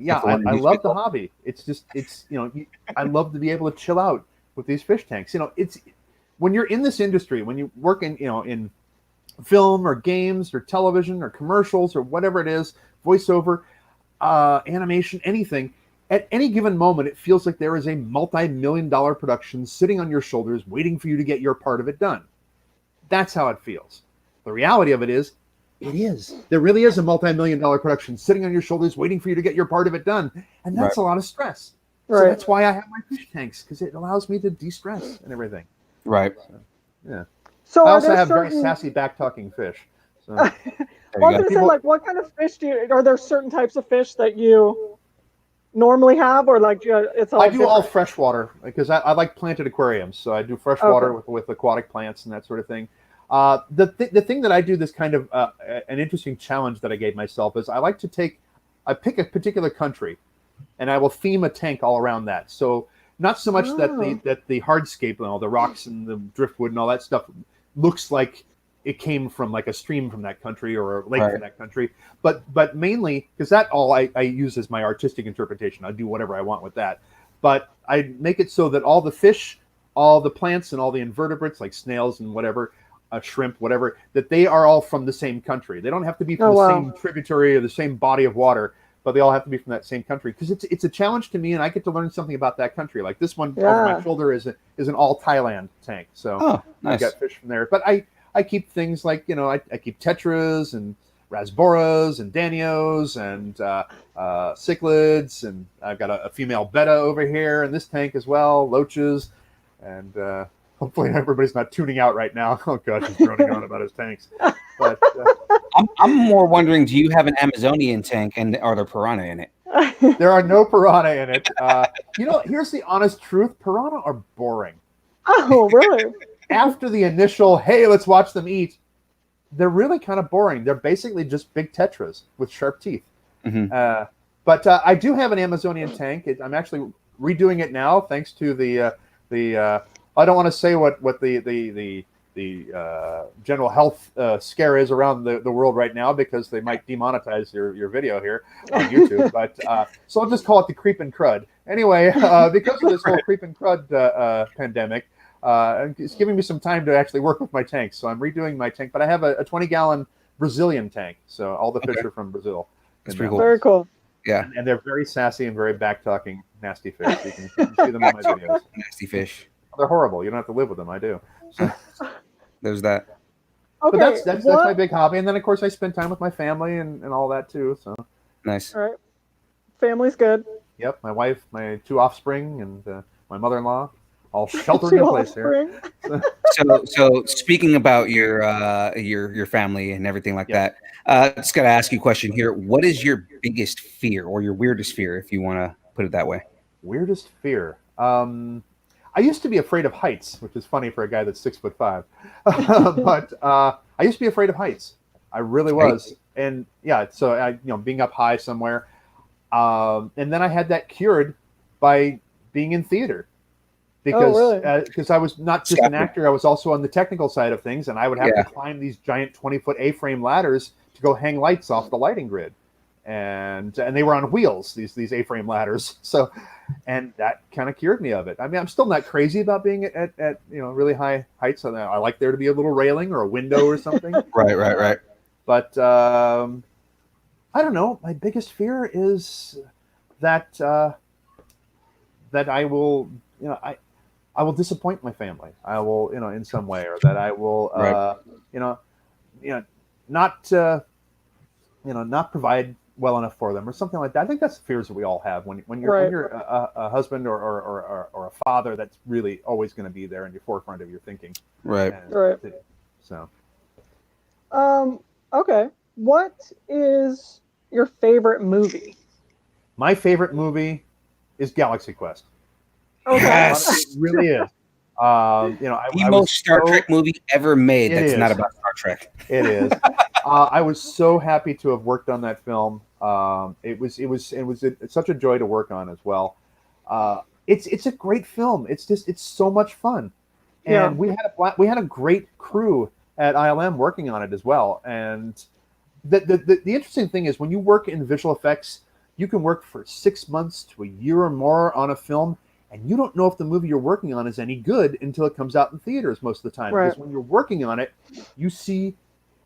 love the hobby. It's I love to be able to chill out with these fish tanks. It's when you're in this industry, when you work in film or games or television or commercials or whatever it is, voiceover, animation, anything, at any given moment, it feels like there is a multi-million-dollar production sitting on your shoulders waiting for you to get your part of it done. That's how it feels. The reality of it is, there really is a multi-million-dollar production sitting on your shoulders waiting for you to get your part of it done. And that's a lot of stress. Right. So that's why I have my fish tanks, because it allows me to de-stress and everything. Right. So, yeah. So I also have very sassy back-talking fish. So. Well, I was going to say, what kind of fish are there certain types of fish that you normally have, or it's all I do all freshwater, because I like planted aquariums, so I do freshwater with aquatic plants and that sort of thing. The thing that I do, this kind of an interesting challenge that I gave myself, is I pick a particular country, and I will theme a tank all around that. So not so much that the hardscape and all the rocks and the driftwood and all that stuff looks like it came from like a stream from that country or a lake from that country, but mainly because that all I use as my artistic interpretation. I do whatever I want with that, but I make it so that all the fish, all the plants, and all the invertebrates like snails and whatever, shrimp, whatever, that they are all from the same country. They don't have to be from the same tributary or the same body of water, but they all have to be from that same country because it's a challenge to me, and I get to learn something about that country. Like this one over my shoulder is an all Thailand tank, so nice. I've got fish from there. But I keep things like I keep tetras and rasboras and danios and cichlids, and I've got a female betta over here in this tank as well, loaches, and hopefully everybody's not tuning out right now. Oh gosh, he's droning on about his tanks. But I'm more wondering, do you have an Amazonian tank, and are there piranha in it? There are no piranha in it. Here's the honest truth: piranha are boring. Oh, really? After the initial, hey, let's watch them eat, they're really kind of boring. They're basically just big tetras with sharp teeth. Mm-hmm. But I do have an Amazonian tank. I'm actually redoing it now, thanks to the I don't want to say what the general health scare is around the world right now, because they might demonetize your video here on YouTube. But so I'll just call it the creep and crud. Anyway, because of this whole creep and crud pandemic, it's giving me some time to actually work with my tanks. So I'm redoing my tank, but I have a 20-gallon Brazilian tank. So all the fish are from Brazil. That's pretty cool. Very cool. Yeah. And they're very sassy and very back-talking, nasty fish. You can see them in my videos. Nasty fish. They're horrible. You don't have to live with them. I do. So. There's that. Okay, but that's my big hobby. And then, of course, I spend time with my family and all that, too. So Nice. All right. Family's good. Yep. My wife, my 2 offspring, and my mother-in-law, all sheltered in place here. So speaking about your family and everything like that, just gotta ask you a question here. What is your biggest fear, or your weirdest fear, if you want to put it that way? Weirdest fear. I used to be afraid of heights, which is funny for a guy that's 6'5". But I used to be afraid of heights. I really was. And yeah, so I, being up high somewhere. And then I had that cured by being in theater. Because I was not just an actor, I was also on the technical side of things, and I would have to climb these giant 20-foot A-frame ladders to go hang lights off the lighting grid, and they were on wheels, these A-frame ladders. So, and that kind of cured me of it. I mean, I'm still not crazy about being at really high heights. So I like there to be a little railing or a window or something. Right. But I don't know. My biggest fear is that I will, I will disappoint my family. I will, in some way, or that I will, not provide well enough for them, or something like that. I think that's the fears that we all have when you're a husband or a father that's really always going to be there in the forefront of your thinking. Right. So. Okay. What is your favorite movie? My favorite movie is Galaxy Quest. Okay. Yes, it really is. The most Star Trek movie ever made. That's not about Star Trek. It is. I was so happy to have worked on that film. It was such a joy to work on as well. It's a great film. It's so much fun, and we had a great crew at ILM working on it as well. And the interesting thing is, when you work in visual effects, you can work for 6 months to a year or more on a film, and you don't know if the movie you're working on is any good until it comes out in theaters most of the time. Right. Because when you're working on it, you see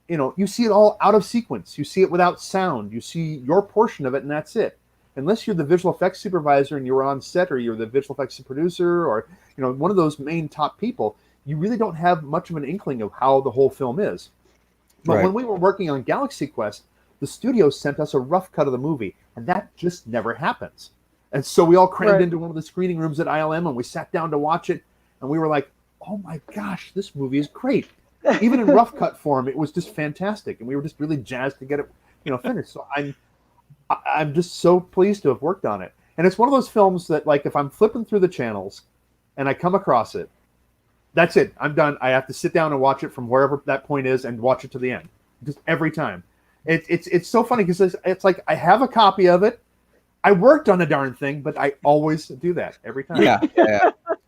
it all out of sequence. You see it without sound. You see your portion of it, and that's it. Unless you're the visual effects supervisor and you're on set, or you're the visual effects producer, or one of those main top people, you really don't have much of an inkling of how the whole film is. But when we were working on Galaxy Quest, the studio sent us a rough cut of the movie, and that just never happens. And so we all crammed into one of the screening rooms at ILM, and we sat down to watch it, and we were like, oh my gosh, this movie is great. Even in rough cut form, it was just fantastic, and we were just really jazzed to get it, finished. So I'm just so pleased to have worked on it. And it's one of those films that, like, if I'm flipping through the channels and I come across it, that's it. I'm done. I have to sit down and watch it from wherever that point is and watch it to the end, just every time. It's so funny because it's like I have a copy of it. I worked on the darn thing, but I always do that every time. Yeah.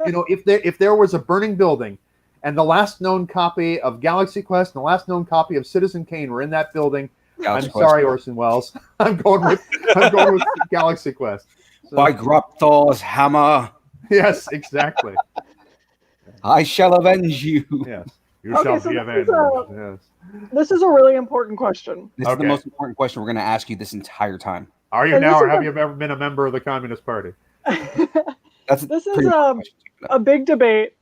If there was a burning building, and the last known copy of Galaxy Quest and the last known copy of Citizen Kane were in that building, I'm sorry, Orson Welles. I'm going with Galaxy Quest. So, by Grobthar's hammer. Yes, exactly. I shall avenge you. Yes, you shall be avenged. Yes. This is a really important question. This is the most important question we're going to ask you this entire time. Are you And now, this or is have you ever been a member of the Communist Party? This is a big debate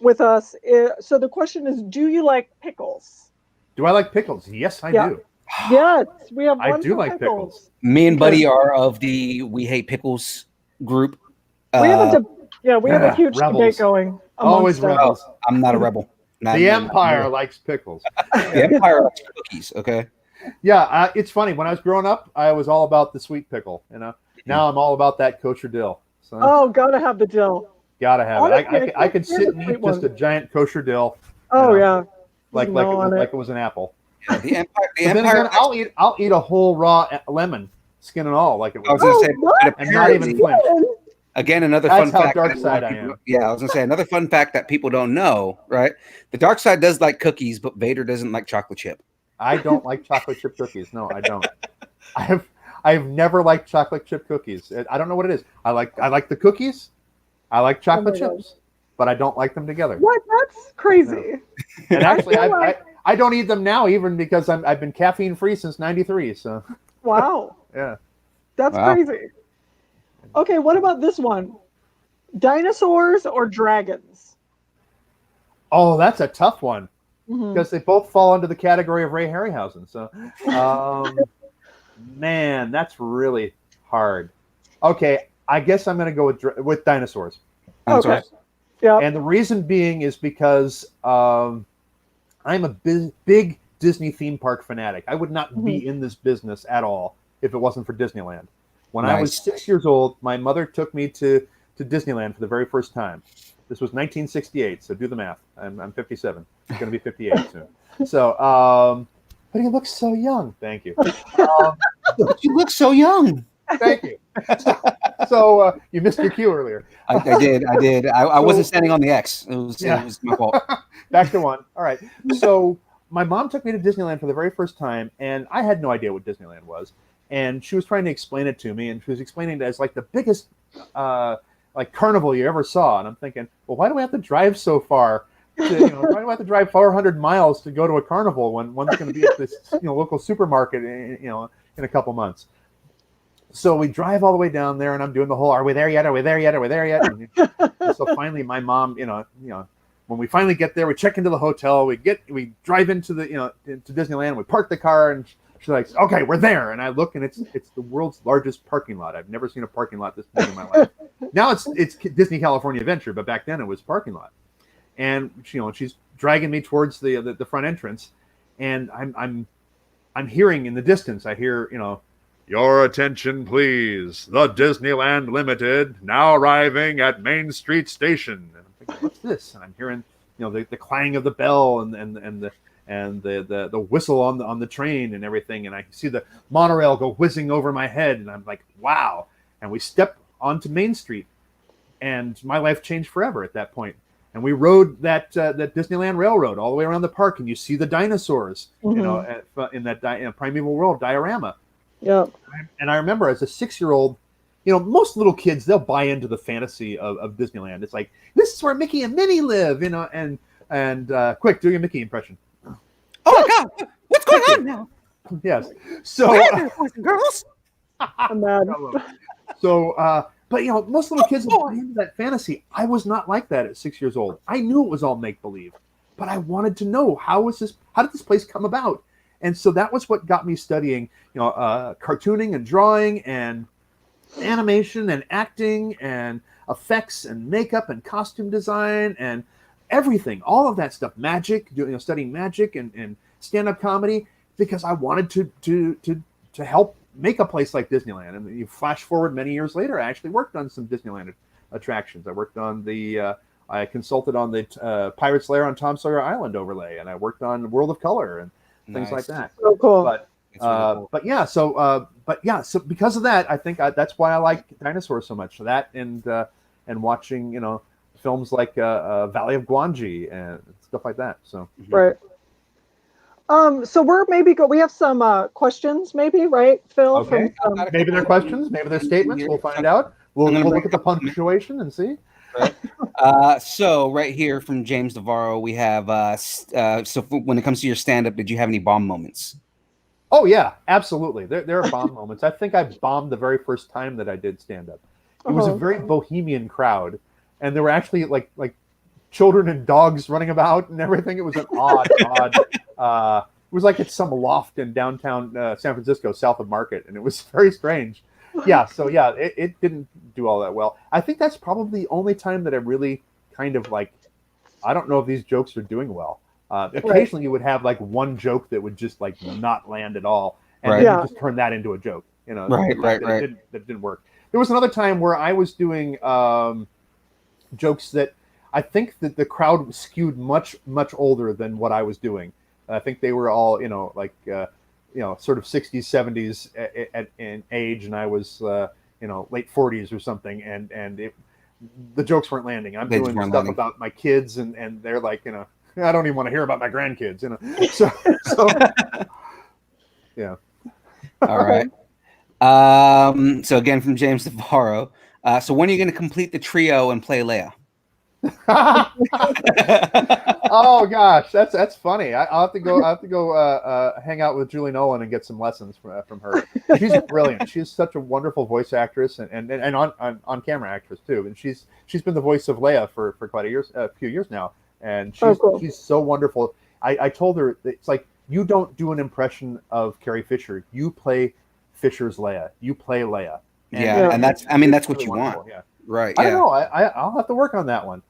with us. So the question is, do you like pickles? Do I like pickles? Yes, I do. Yes, we have I one do for like pickles. Me and Buddy are of the We Hate Pickles group. We have a huge debate going. Always rebels. Oh, I'm not a rebel. The Empire likes pickles. The Empire likes cookies. Okay. Yeah, it's funny. When I was growing up, I was all about the sweet pickle. Now I'm all about that kosher dill. So, gotta have the dill. Gotta have it. I could sit and eat just a giant kosher dill. Like it was an apple. Yeah, the Empire. Then again, I'll eat a whole raw lemon, skin and all, like it was. I was going to say, and not even flinch. Again, another That's fun how fact. dark side I am. Yeah, I was going to say another fun fact that people don't know. Right, the dark side does like cookies, but Vader doesn't like chocolate chip. I don't like chocolate chip cookies. No, I don't. I've never liked chocolate chip cookies. I don't know what it is. I like the cookies. I like chocolate chips, but I don't like them together. What? That's crazy. No. And actually, I don't eat them now, even because I've been caffeine free since '93. So. Wow. Yeah. That's crazy. Okay, what about this one? Dinosaurs or dragons? Oh, that's a tough one because they both fall under the category of Ray Harryhausen. So, man, that's really hard. Okay, I guess I'm going to go with dinosaurs. Okay. Yeah. And the reason being is because I'm a big Disney theme park fanatic. I would not be in this business at all if it wasn't for Disneyland. When I was 6 years old, my mother took me to Disneyland for the very first time. This was 1968, so do the math. I'm 57. I'm going to be 58 soon. So, but he looks so young. Thank you. You look so young. Thank you. So you missed your cue earlier. I did. I wasn't standing on the X. It was my fault. Back to one. All right. So my mom took me to Disneyland for the very first time, and I had no idea what Disneyland was. And she was trying to explain it to me, and she was explaining it as like the biggest carnival you ever saw. And I'm thinking, well, why do we have to drive so far? Why do we have to drive 400 miles to go to a carnival when one's going to be at this local supermarket in a couple months? So we drive all the way down there, and I'm doing the whole, are we there yet? Are we there yet? Are we there yet? And so finally, my mom, when we finally get there, we check into the hotel, we drive into into Disneyland, we park the car, and she's like, okay, we're there. And I look, and it's the world's largest parking lot. I've never seen a parking lot this big in my life. Now it's Disney California Adventure, but back then it was parking lot. And she's dragging me towards the front entrance, and I'm hearing in the distance, I hear, your attention, please. The Disneyland Limited now arriving at Main Street Station. And I'm thinking, what's this? And I'm hearing, the clang of the bell and the whistle on the train and everything. And I see the monorail go whizzing over my head, and I'm like, wow. And we step onto Main Street, and my life changed forever at that point. And we rode that Disneyland Railroad all the way around the park, and you see the dinosaurs, in that primeval world diorama. Yeah. And I remember as a 6-year-old, most little kids, they'll buy into the fantasy of Disneyland. It's like, this is where Mickey and Minnie live, and quick, do your Mickey impression. Oh my God, what's going on now? Yes. So, boys and girls. I'm mad. So, but most little kids will buy into that fantasy. I was not like that at 6 years old. I knew it was all make believe, but I wanted to know how did this place come about? And so that was what got me studying, cartooning and drawing and animation and acting and effects and makeup and costume design and everything, all of that stuff, magic, studying magic and stand-up comedy, because I wanted to help make a place like Disneyland. And you flash forward many years later, I actually worked on some Disneyland attractions. I worked on I consulted on the Pirate's Lair on Tom Sawyer Island overlay, and I worked on World of Color and things like that. So cool. But so because of that, I think that's why I like dinosaurs so much. So that and watching films like Valley of Gwangi and stuff like that. So right. So we have some questions, maybe, right, Phil? Okay. Maybe they're questions, maybe they're statements. We'll find out. We'll look at the punctuation and see. Right. So right here from James Navarro, we have so when it comes to your stand-up, did you have any bomb moments? Oh yeah, absolutely. There are bomb moments. I think I bombed the very first time that I did stand up. It was a very bohemian crowd, and there were actually like children and dogs running about and everything. It was an odd. It was like it's some loft in downtown San Francisco, south of Market, and it was very strange. Yeah, so yeah, it didn't do all that well. I think that's probably the only time that I really kind of like, I don't know if these jokes are doing well. Occasionally you would have like one joke that would just like not land at all, and then you just turn that into a joke. You know, that didn't work. There was another time where I was doing jokes that I think that the crowd skewed much older than what I was doing. I think they were all sort of 60s, 70s in age, and I was late 40s or something, and the jokes weren't landing. I'm doing stuff about my kids, and they're like, I don't even want to hear about my grandkids, So yeah. All right. So again from James Navarro. So when are you going to complete the trio and play Leia? Oh gosh, that's funny. I'll have to go hang out with Julie Nolan and get some lessons from her. She's brilliant. She's such a wonderful voice actress and on camera actress too. And she's been the voice of Leia for quite a few years now. And she's so wonderful. I told her that it's like, you don't do an impression of Carrie Fisher. You play Fisher's Leia. You play Leia. And that's what you want. Yeah. Right. I don't know. I'll have to work on that one.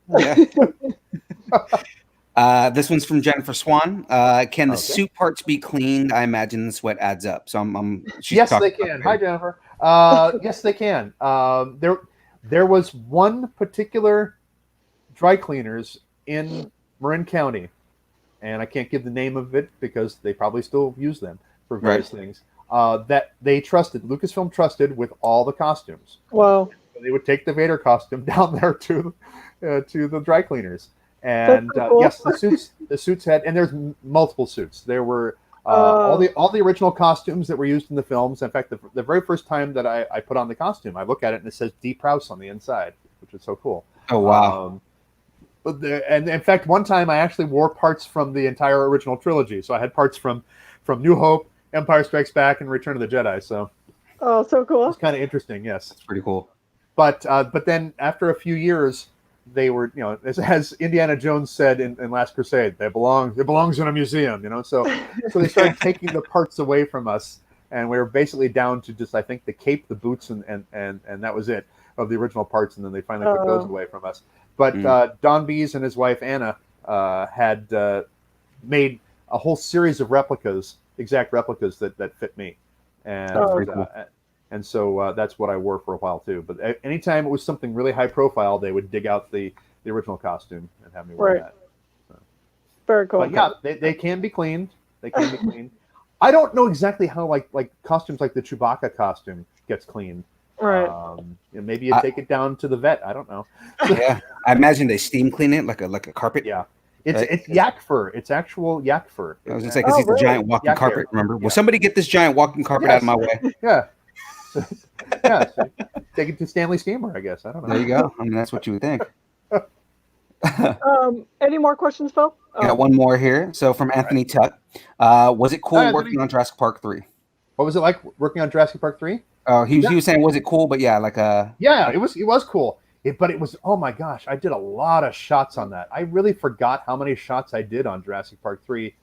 Yeah. This one's from Jennifer Swan. Can the suit parts be cleaned? I imagine the sweat adds up. So yes, they can. Hi, Jennifer. Yes, they can. There was one particular dry cleaners in Marin County, and I can't give the name of it because they probably still use them for various things. That they trusted, Lucasfilm trusted with all the costumes. Wow. They would take the Vader costume down there to the dry cleaners. And cool. yes, the suits had, and there's multiple suits. There were all the original costumes that were used in the films. In fact, the very first time that I put on the costume, I look at it and it says D. Prowse on the inside, which is so cool. Oh wow! And in fact, one time I actually wore parts from the entire original trilogy. So I had parts from New Hope, Empire Strikes Back, and Return of the Jedi. So so cool. It's kind of interesting. Yes, it's pretty cool. But then after a few years, they were, as Indiana Jones said in Last Crusade, it belongs in a museum, So they started taking the parts away from us, and we were basically down to just, I think, the cape, the boots, and that was it of the original parts, and then they finally took those away from us. But Don Bees and his wife Anna had made a whole series of exact replicas that fit me, and cool. And so that's what I wore for a while too. But anytime it was something really high profile, they would dig out the original costume and have me wear that. So. Very cool. But yeah, they can be cleaned. They can be cleaned. I don't know exactly how like costumes like the Chewbacca costume gets cleaned. Right. Maybe you take it down to the vet. I don't know. Yeah, I imagine they steam clean it like a carpet. Yeah. It's yak fur. It's actual yak fur. I was gonna say, because he's a giant walking carpet. Remember? Yeah. Will somebody get this giant walking carpet out of my way? Yeah. Yeah, so take it to Stanley Steamer, I guess. I don't know. There you go. I mean, that's what you would think. Any more questions, Phil? Got one more here. So from Anthony Tuck, was it cool working on Jurassic Park 3? What was it like working on Jurassic Park 3? Oh, he was saying, was it cool? But yeah, it was cool. But it was, oh my gosh, I did a lot of shots on that. I really forgot how many shots I did on Jurassic Park 3.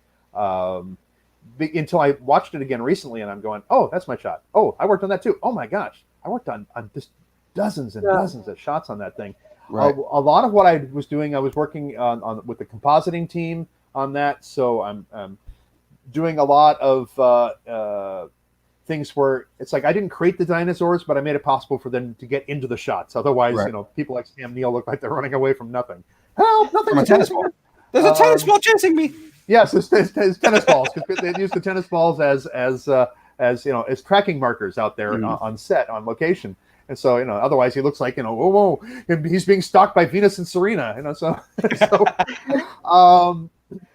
Until I watched it again recently, and I'm going, oh, that's my shot. Oh, I worked on that too. Oh my gosh, I worked on just dozens and dozens of shots on that thing. Right. A lot of what I was doing, I was working on with the compositing team on that. So I'm doing a lot of things where it's like I didn't create the dinosaurs, but I made it possible for them to get into the shots. Otherwise, people like Sam Neill look like they're running away from nothing. Help! Nothing. From a tennis ball. There's a tennis ball chasing me. Yes, it's tennis balls, because they use the tennis balls as tracking markers out there on set, on location. And so, otherwise he looks like, whoa, he's being stalked by Venus and Serena,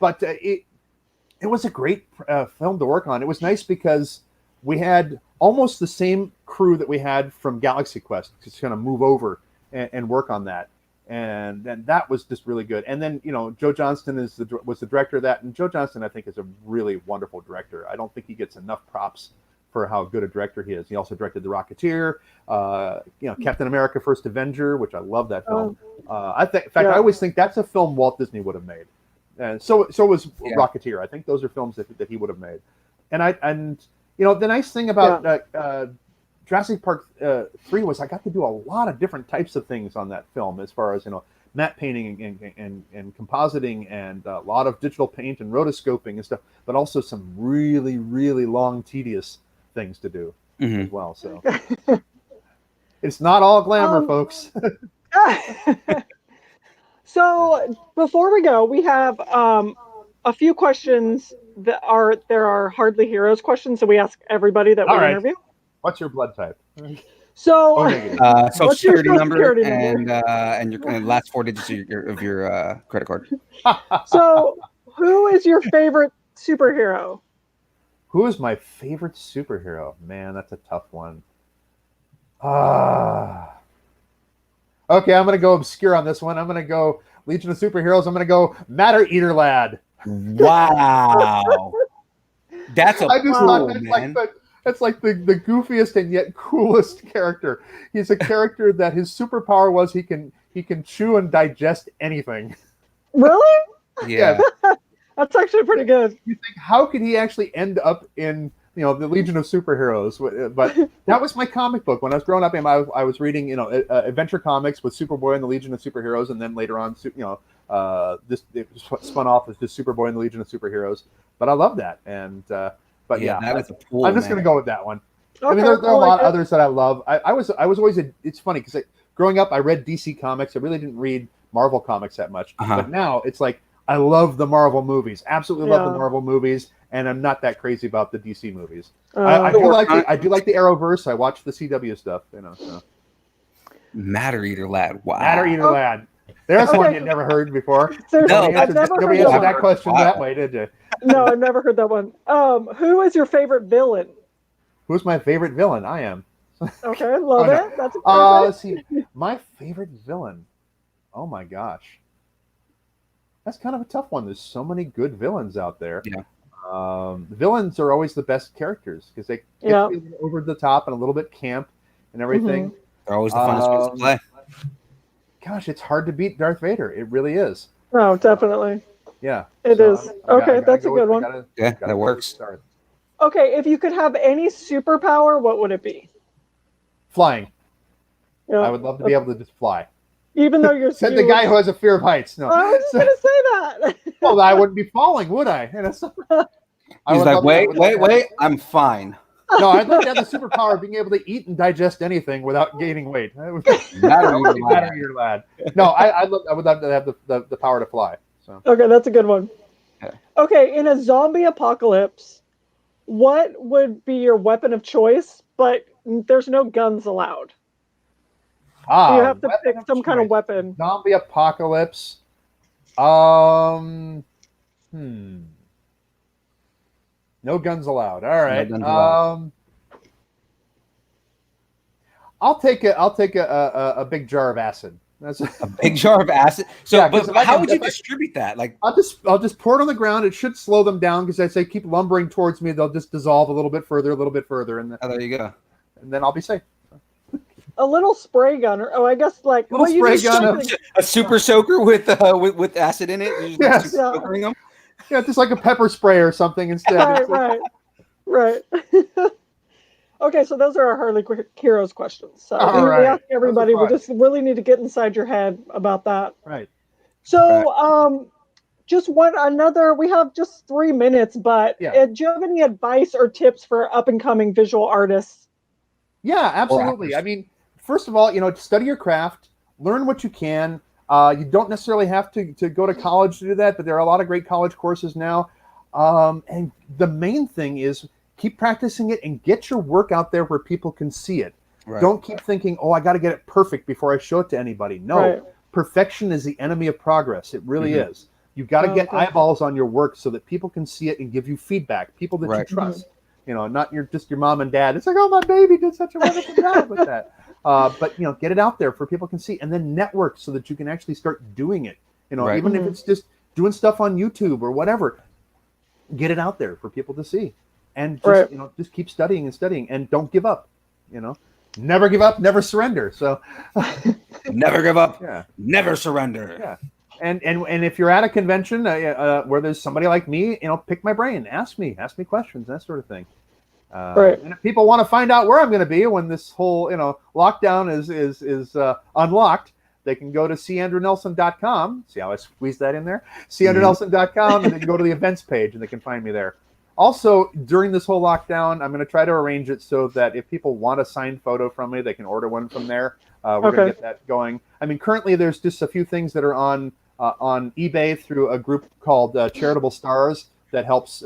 but it was a great film to work on. It was nice because we had almost the same crew that we had from Galaxy Quest to kind of move over and work on that. and then that was just really good. And then Joe Johnston was the director of that, and Joe Johnston I think is a really wonderful director. I don't think he gets enough props for how good a director he is. He also directed The Rocketeer, Captain America: First Avenger, which I love that film. I always think that's a film Walt Disney would have made, and so was Rocketeer. I think those are films that he would have made. And the nice thing about Jurassic Park 3 was I got to do a lot of different types of things on that film, as far as matte painting and compositing, and a lot of digital paint and rotoscoping and stuff, but also some really, really long, tedious things to do as well. So it's not all glamour, folks. So before we go, we have a few questions that are Hardly Heroes questions that we ask everybody that we interview. What's your blood type? So social security number and your last 4 digits of your credit card. So who is your favorite superhero? Who is my favorite superhero? Man, that's a tough one. Okay, I'm going to go obscure on this one. I'm going to go Legion of Superheroes. I'm going to go Matter Eater Lad. Wow. That's a that's like the goofiest and yet coolest character. He's a character that his superpower was he can chew and digest anything. Really? Yeah. That's actually pretty good. You think, how could he actually end up in the Legion of Superheroes? But that was my comic book when I was growing up. I was reading adventure comics with Superboy and the Legion of Superheroes, and then later on this it spun off as just Superboy and the Legion of Superheroes. But I love that, and that was I'm just going to go with that one. Okay, I mean, there are a lot of others that I love. I was always it's funny because growing up I read DC comics. I really didn't read Marvel comics that much, but now it's like I love the Marvel movies. Absolutely love the Marvel movies, and I'm not that crazy about the DC movies. I do like the Arrowverse. I watch the CW stuff. So. Matter Eater Lad. Wow. Matter Eater Lad. There's one you'd never heard before. Nobody answered that question that way, did you? No, I've never heard that one. Who is your favorite villain? Who's my favorite villain? I am. Okay, love it. That's let's see. My favorite villain. Oh my gosh. That's kind of a tough one. There's so many good villains out there. Yeah. The villains are always the best characters because they get over the top and a little bit camp and everything. They're always the funnest ones to play. Gosh, it's hard to beat Darth Vader. It really is. Oh, definitely. Yeah. It is. Okay, that's a good one. That works. Okay, if you could have any superpower, what would it be? Flying. Yeah. I would love to be able to just fly. Even though you're said the guy who has a fear of heights. No, I was just going to say that. Well, I wouldn't be falling, would I? He's like, wait, I'm fine. No, I'd like to have the superpower of being able to eat and digest anything without gaining weight. Matter Eater Lad. No, I would love to have the power to fly. So. Okay, that's a good one. Okay, in a zombie apocalypse, what would be your weapon of choice? But there's no guns allowed. So you have to pick some kind of weapon. Zombie apocalypse. No guns allowed. All right. I'll take a big jar of acid. That's a big jar of acid. So, yeah, but how would you distribute that? Like, I'll just pour it on the ground. It should slow them down because I say keep lumbering towards me. They'll just dissolve a little bit further, and then, there you go. And then I'll be safe. A little spray gun, or I guess like spray gun, a super soaker with acid in it. Yes. Them? Yeah, just like a pepper spray or something instead. Right. Okay, so those are our Hardly Heroes questions. So we ask everybody. We just really need to get inside your head about that. Right. So, we have just 3 minutes, but do you have any advice or tips for up and coming visual artists? Yeah, absolutely. I mean, first of all, study your craft, learn what you can. You don't necessarily have to go to college to do that, but there are a lot of great college courses now. And the main thing is keep practicing it and get your work out there where people can see it. Right. Don't keep thinking, I got to get it perfect before I show it to anybody. No, perfection is the enemy of progress. It really is. You've got to get eyeballs on your work so that people can see it and give you feedback, people that you trust. Not just your mom and dad. It's like, my baby did such a wonderful job with that. But get it out there for people can see, and then network so that you can actually start doing it. Right. Even if it's just doing stuff on YouTube or whatever, get it out there for people to see, and just just keep studying and studying, and don't give up. Never give up, never surrender. So never give up, never surrender. Yeah. And if you're at a convention where there's somebody like me, pick my brain, ask me questions, that sort of thing. And if people want to find out where I'm going to be when this whole lockdown is unlocked, they can go to candrewnelson.com. See how I squeezed that in there? candrewnelson.com, and they can go to the events page and they can find me there. Also, during this whole lockdown, I'm going to try to arrange it so that if people want a signed photo from me, they can order one from there. We're going to get that going. I mean, currently there's just a few things that are on eBay through a group called Charitable Stars that helps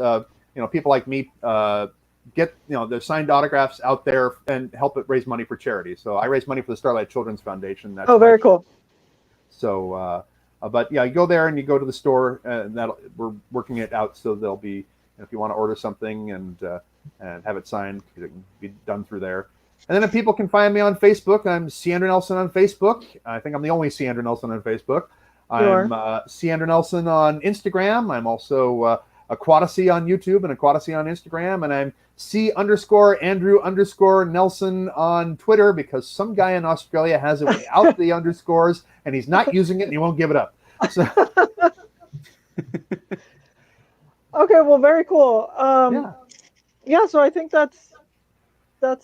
people like me get their signed autographs out there and help it raise money for charity. So I raise money for the Starlight Children's Foundation. That's very cool. So, but yeah, you go there and you go to the store, and we're working it out so there'll be. If you want to order something and have it signed, it can be done through there. And then if people can find me on Facebook, I'm C. Andrew Nelson on Facebook. I think I'm the only C. Andrew Nelson on Facebook. I'm C. Andrew Nelson on Instagram. I'm also Aquadacy on YouTube and Aquadacy on Instagram. And I'm C_Andrew_Nelson on Twitter because some guy in Australia has it without the underscores and he's not using it and he won't give it up. So. Okay, well, very cool. So I think that's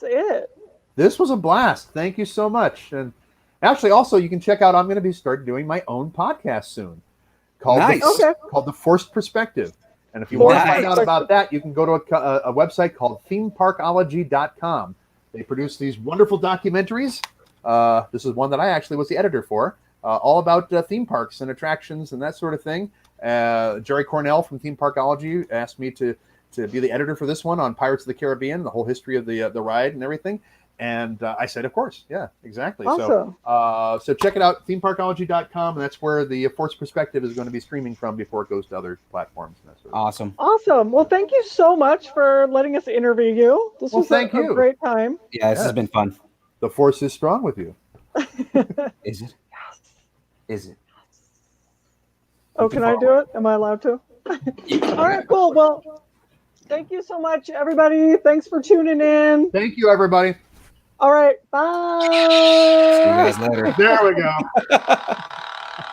it. This was a blast. Thank you so much. And actually, also, you can check out, I'm going to start doing my own podcast soon called The Forced Perspective. And if you want to find out about that, you can go to a website called themeparkology.com. They produce these wonderful documentaries. This is one that I actually was the editor for, all about theme parks and attractions and that sort of thing. Jerry Cornell from Theme Parkology asked me to be the editor for this one on Pirates of the Caribbean, the whole history of the ride and everything. And I said, of course. Yeah, exactly. Awesome. So check it out, themeparkology.com. And that's where the Forced Perspective is going to be streaming from before it goes to other platforms. And that sort of Awesome. Well, thank you so much for letting us interview you. This was a great time. Yeah, this has been fun. The Force is strong with you. Is it? Yes. Is it? Oh, can I do it? Am I allowed to? All right, cool. Well, thank you so much, everybody. Thanks for tuning in. Thank you, everybody. All right, bye. See you guys later. There we go.